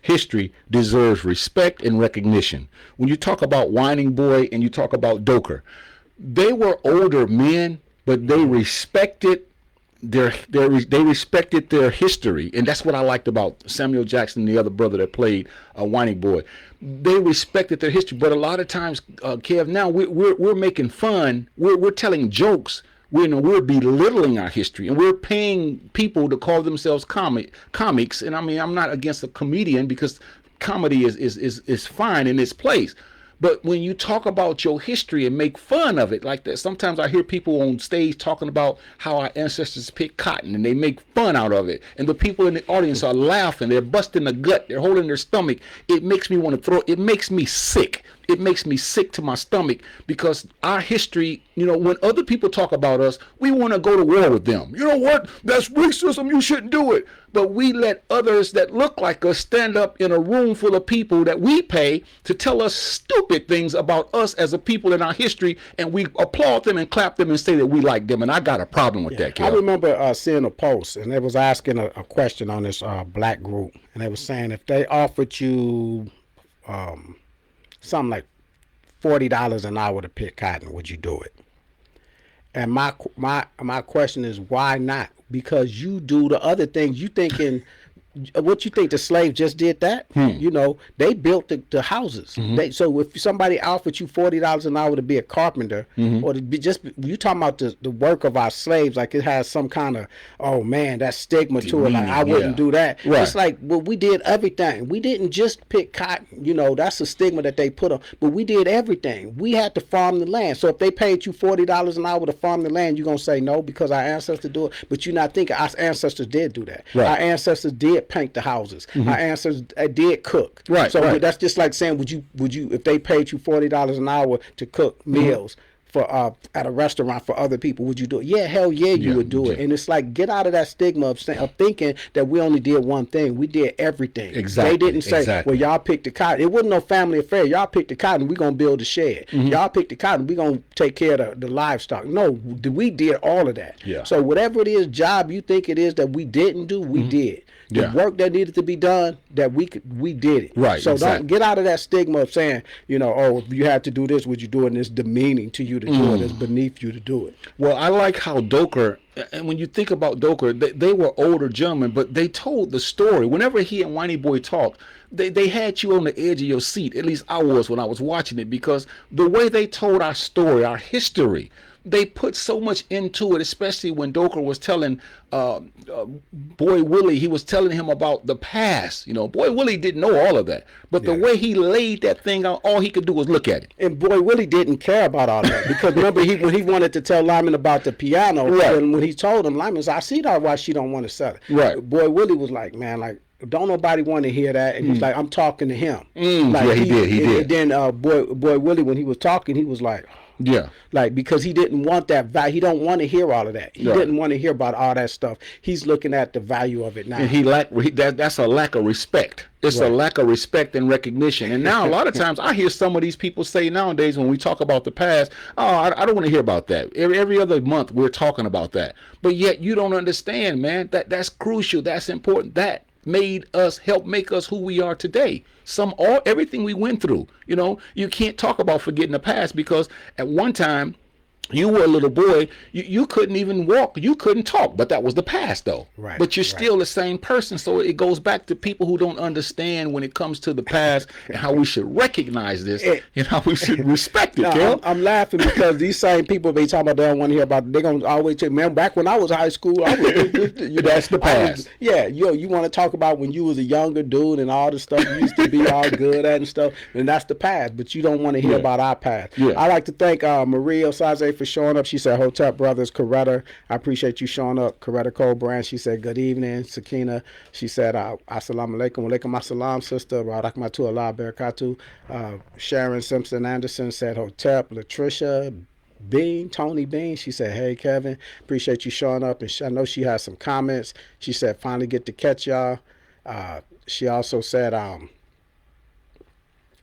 history deserves respect and recognition. When you talk about Whining Boy and you talk about Doker, they were older men, but they respected they respected their history, and that's what I liked about Samuel Jackson and the other brother that played Whining Boy. They respected their history, but a lot of times, Kev, now we're making fun, we're telling jokes. We're belittling our history, and we're paying people to call themselves comics. And I mean, I'm not against a comedian, because comedy is fine in its place. But when you talk about your history and make fun of it like that, sometimes I hear people on stage talking about how our ancestors picked cotton, and they make fun out of it. And the people in the audience are laughing. They're busting the gut. They're holding their stomach. It makes me want to throw. It makes me sick. It makes me sick to my stomach, because our history, you know, when other people talk about us, we want to go to war with them. You know what? That's racism. You shouldn't do it. But we let others that look like us stand up in a room full of people that we pay to tell us stupid things about us as a people in our history, and we applaud them and clap them and say that we like them. And I got a problem with that, Kel. I remember seeing a post, and they was asking a question on this black group, and they was saying, if they offered you something like $40 an hour to pick cotton, would you do it? And my question is, why not? Because you do the other things. You thinking, what you think the slaves just did that? You know, they built the houses. So if somebody offered you $40 an hour to be a carpenter, or to be you talking about the work of our slaves, like it has some kind of, oh man, that stigma to it. Like, I wouldn't do that. Right. It's like, well, we did everything. We didn't just pick cotton. You know, that's a stigma that they put on. But we did everything. We had to farm the land. So if they paid you $40 an hour to farm the land, you're gonna say no because our ancestors do it. But you're not thinking our ancestors did do that. Right. Our ancestors did paint the houses. Our ancestors did cook. Right. So that's just like saying, would you if they paid you $40 an hour to cook meals for at a restaurant for other people, would you do it? Yeah, hell yeah, you would do it. And it's like, get out of that stigma of thinking that we only did one thing. We did everything. Exactly. They didn't say, well, y'all picked the cotton. It wasn't no family affair. Y'all picked the cotton, we're gonna build a shed. Y'all picked the cotton, we're gonna take care of the livestock. No, we did all of that. Yeah. So whatever it is, job you think it is that we didn't do, we did. The work that needed to be done, that we did it. Right. So don't get out of that stigma of saying, you know, oh, if you had to do this, would you do it? And it's demeaning to you to do it. It's beneath you to do it. Well, I like how Doker, and when you think about Doker, they were older gentlemen, but they told the story. Whenever he and Whiny Boy talked, they had you on the edge of your seat. At least I was when I was watching it, because the way they told our story, our history, they put so much into it, especially when Doker was telling Boy Willie, he was telling him about the past. You know, Boy Willie didn't know all of that. But the way he laid that thing out, all he could do was look at it. And Boy Willie didn't care about all that, because remember when he wanted to tell Lyman about the piano, and when he told him, Lyman said, I see that why she don't want to sell it. Right. Boy Willie was like, man, like, don't nobody want to hear that. And he's like, I'm talking to him. Yeah, he did. And then boy Willie, when he was talking, he was like, yeah. like, because he didn't want that value. He don't want to hear all of that. He didn't want to hear about all that stuff. He's looking at the value of it now. And that's a lack of respect. It's a lack of respect and recognition. And now a lot of times I hear some of these people say nowadays when we talk about the past, oh, I don't want to hear about that. Every other month we're talking about that. But yet you don't understand, man, that's crucial. That's important. That helped make us who we are today. Everything we went through, you can't talk about forgetting the past, because at one time you were a little boy, you couldn't even walk, you couldn't talk, but that was the past though. Right. But you're still the same person. So it goes back to people who don't understand when it comes to the past and how we should recognize this and how we should respect it. No, I'm laughing because these same people they talking about, they don't want to hear about it. They're gonna always say, man, back when I was high school, I was that's the past. You want to talk about when you was a younger dude and all the stuff you used to be all good at and stuff, and that's the past. But you don't want to hear about our past. I like to thank Maria Osaze for showing up. She said, Hotep Brothers, Coretta, I appreciate you showing up. Coretta Colbrand, she said, good evening. Sakina, she said, assalamu alaikum, walaikum assalam, sister, rahmatu Allah barakatuh. Sharon Simpson Anderson said, Hotep. Latricia Bean, Tony Bean, she said, hey Kevin, appreciate you showing up. And I know she has some comments. She said, finally get to catch y'all. She also said,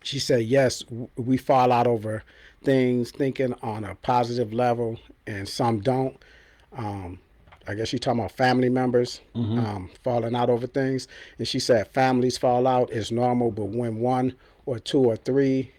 she said, yes, we fall out over things thinking on a positive level, and some don't. I guess she's talking about family members falling out over things. And she said families fall out is normal, but when one or two or three,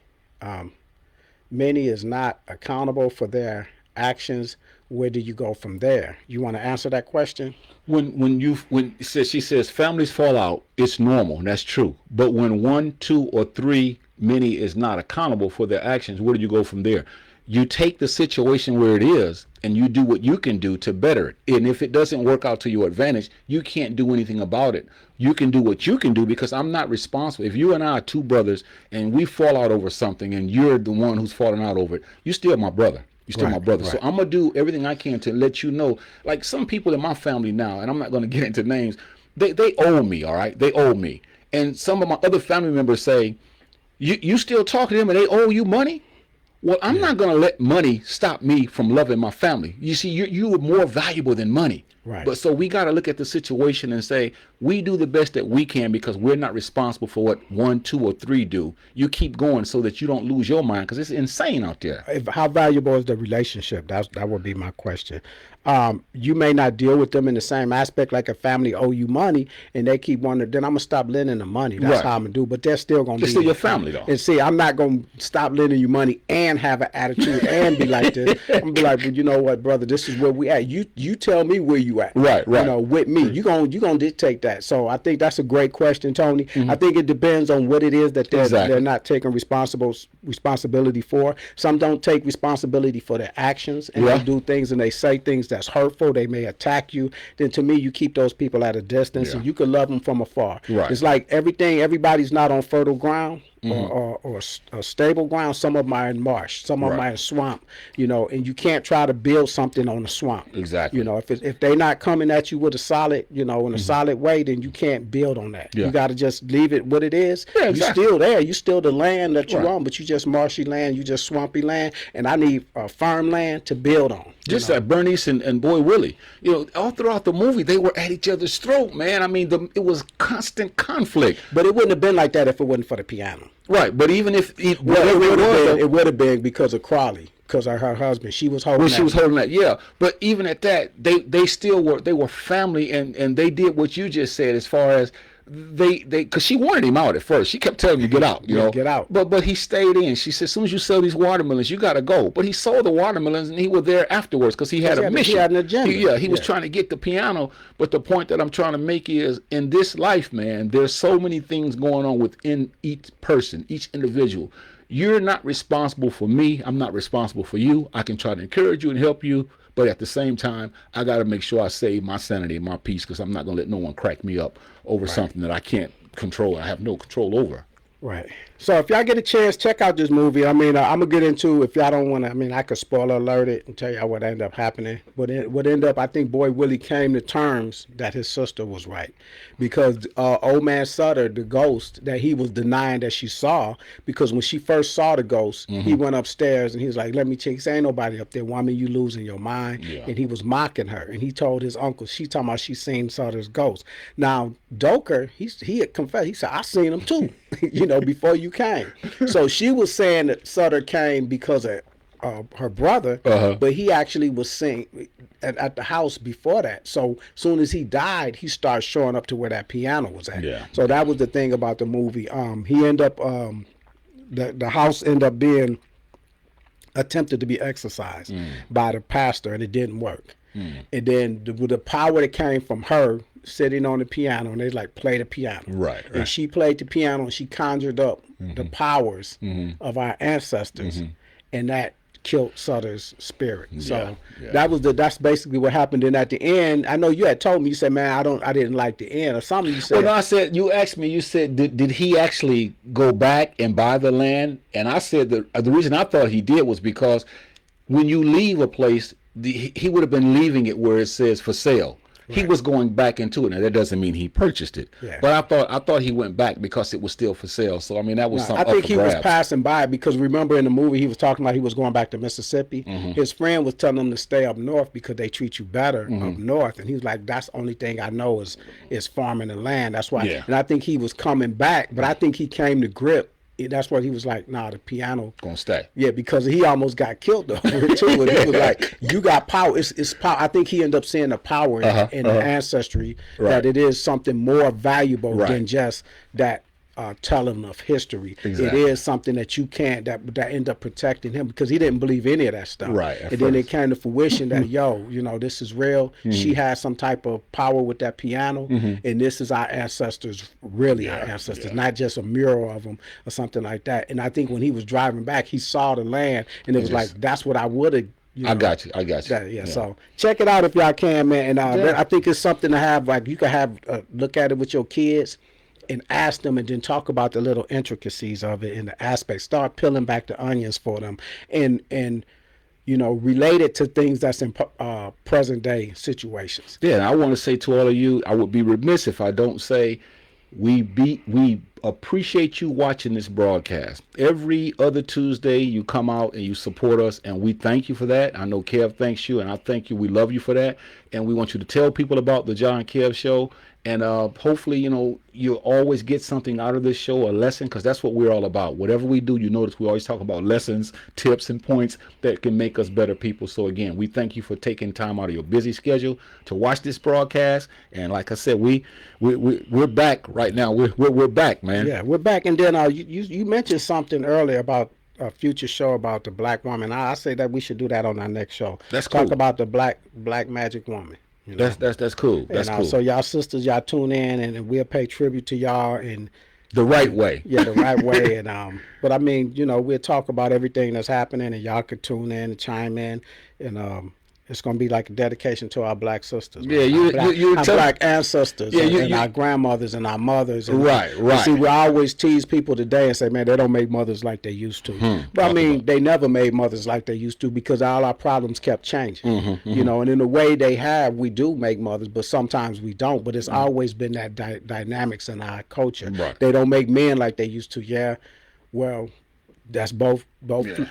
many is not accountable for their actions, where do you go from there? You want to answer that question? She says families fall out, it's normal, and that's true. But when one, two, or three, many is not accountable for their actions, where do you go from there? You take the situation where it is and you do what you can do to better it. And if it doesn't work out to your advantage, you can't do anything about it. You can do what you can do, because I'm not responsible. If you and I are two brothers and we fall out over something and you're the one who's falling out over it, you're still my brother. You're still my brother. Right. So I'm going to do everything I can to let you know. Like some people in my family now, and I'm not going to get into names, they owe me, all right? They owe me. And some of my other family members say, you still talk to them and they owe you money? Well, I'm not going to let money stop me from loving my family. You see, you are more valuable than money. Right. But so we got to look at the situation and say, we do the best that we can, because we're not responsible for what one, two, or three do. You keep going so that you don't lose your mind, because it's insane out there. How valuable is the relationship? That would be my question. You may not deal with them in the same aspect, like a family owe you money and they keep wondering, then I'm going to stop lending the money. That's how I'm going to do. But they're still going to be. It's still your family, though. And see, I'm not going to stop lending you money and have an attitude and be like this. I'm going to be like, well, you know what, brother, this is where we at. You tell me where you at. Right. With me. You're going to dictate that. So I think that's a great question, Tony. I think it depends on what it is that they're not taking responsibility for. Some don't take responsibility for their actions, and they do things and they say things that's hurtful. They may attack you. Then to me, you keep those people at a distance, and you can love them from afar. Right. It's like everybody's not on fertile ground. Or stable ground. Some of them are in marsh. Some of them are in swamp. And you can't try to build something on the swamp. Exactly. If they're not coming at you with a solid, in a solid way, then you can't build on that. You got to just leave it what it is. Yeah, exactly. You're still there. You're still the land that you're on, but you just marshy land. You just swampy land, and I need firm land to build on. Just like Bernice and Boy Willie, all throughout the movie, they were at each other's throat, man. I mean, it was constant conflict. But it wouldn't have been like that if it wasn't for the piano. Right, but even if it would have been because of Crawley, because of her husband. She was holding that. She was holding that, yeah. But even at that, they still were family, and they did what you just said as far as because she wanted him out at first. She kept telling him to get out, get out. But he stayed in. She said, as soon as you sell these watermelons, you got to go. But he sold the watermelons, and he was there afterwards because he had a mission. He had an agenda. He was trying to get the piano. But the point that I'm trying to make is, in this life, man, there's so many things going on within each person, each individual. You're not responsible for me. I'm not responsible for you. I can try to encourage you and help you. But at the same time, I got to make sure I save my sanity and my peace, because I'm not going to let no one crack me up over something that I can't control. I have no control over. Right. So if y'all get a chance, check out this movie. I mean, I'm gonna get into, if y'all don't want to. I mean, I could spoiler alert it and tell y'all what ended up happening. But what ended up, I think, Boy Willie came to terms that his sister was right, because old man Sutter, the ghost that he was denying that she saw, because when she first saw the ghost, he went upstairs and he was like, "Let me check. He said, ain't nobody up there. Woman, you losing your mind." Yeah. And he was mocking her, and he told his uncle, she talking about she seen Sutter's ghost. Now Doker, he had confessed. He said, "I seen him too." You know, before you came. So she was saying that Sutter came because of her brother, but he actually was seen at the house before that. So soon as he died, he started showing up to where that piano was at. Yeah. So that was the thing about the movie. He ended up the house ended up being attempted to be exorcised by the pastor, and it didn't work. And then the power that came from her sitting on the piano, and they like play the piano. Right. And she played the piano, and she conjured up the powers of our ancestors, and that killed Sutter's spirit. So that's basically what happened. And at the end, I know you had told me, you said, "Man, I didn't like the end," or something. You said, "Well, no," I said, you asked me, you said, did he actually go back and buy the land? And I said the reason I thought he did was because when you leave a place, he would have been leaving it where it says for sale. Right. He was going back into it. Now that doesn't mean he purchased it, but I thought he went back because it was still for sale. So I mean that was something. I think he was passing by, because remember in the movie he was talking about he was going back to Mississippi. His friend was telling him to stay up north because they treat you better up north, and he was like, "That's the only thing I know is farming the land." That's why. Yeah. And I think he was coming back, but I think he came to grip. That's what he was like, "Nah, the piano gonna stay." Yeah, because he almost got killed over it too. And he was like, "You got power. It's power." I think he ended up seeing the power in the ancestry, that it is something more valuable than just that telling of history. Exactly. It is something that you can't that end up protecting him, because he didn't believe any of that stuff. Right. And then it came to fruition that this is real. She has some type of power with that piano, and this is our ancestors, really our ancestors, not just a mural of them or something like that. And I think when he was driving back, he saw the land, and it was like, that's what I would have. I got you. So check it out if y'all can, man. And I think it's something to have. Like, you can have look at it with your kids and ask them, and then talk about the little intricacies of it and the aspects. Start peeling back the onions for them, and relate it to things that's in present day situations. Yeah, and I want to say to all of you, I would be remiss if I don't say we appreciate you watching this broadcast. Every other Tuesday you come out and you support us, and we thank you for that. I know Kev thanks you, and I thank you. We love you for that, and we want you to tell people about the Jah and Kev show. And hopefully, you'll always get something out of this show, a lesson, because that's what we're all about. Whatever we do, you notice we always talk about lessons, tips, and points that can make us better people. So again, we thank you for taking time out of your busy schedule to watch this broadcast. And like I said, we're back right now. We're back, man. Yeah, we're back. And then you mentioned something earlier about a future show about the black woman. I say that we should do that on our next show. That's cool. Talk about the black magic woman. That's cool. That's cool. So y'all sisters, y'all tune in, and we'll pay tribute to y'all in the right way. Yeah, the right way. And but I mean, we'll talk about everything that's happening, and y'all could tune in and chime in, and it's gonna be like a dedication to our black sisters. Yeah, our black ancestors, and our grandmothers and our mothers. And right. See, we always tease people today and say, man, they don't make mothers like they used to. But I mean, they never made mothers like they used to, because all our problems kept changing. And in the way we do make mothers, but sometimes we don't. But it's always been that dynamics in our culture. Right. They don't make men like they used to. Yeah, well, that's both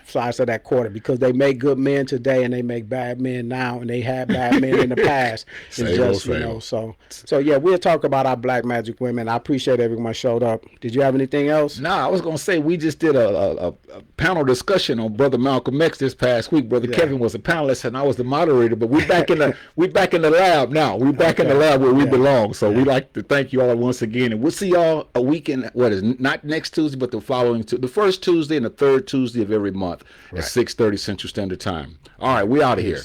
sides of that quarter, because they make good men today and they make bad men now, and they had bad men in the past. So yeah, we'll talk about our black magic women. I appreciate everyone showed up. Did you have anything else? No, I was gonna say we just did a panel discussion on Brother Malcolm X this past week. Brother Kevin was a panelist and I was the moderator, but we're back in the lab now. We're back in the lab where we belong. So we'd like to thank you all once again, and we'll see y'all a weekend. Not next Tuesday, but the following the first Tuesday and the third Tuesday of every month at 6:30 Central Standard Time. All right, we out of here.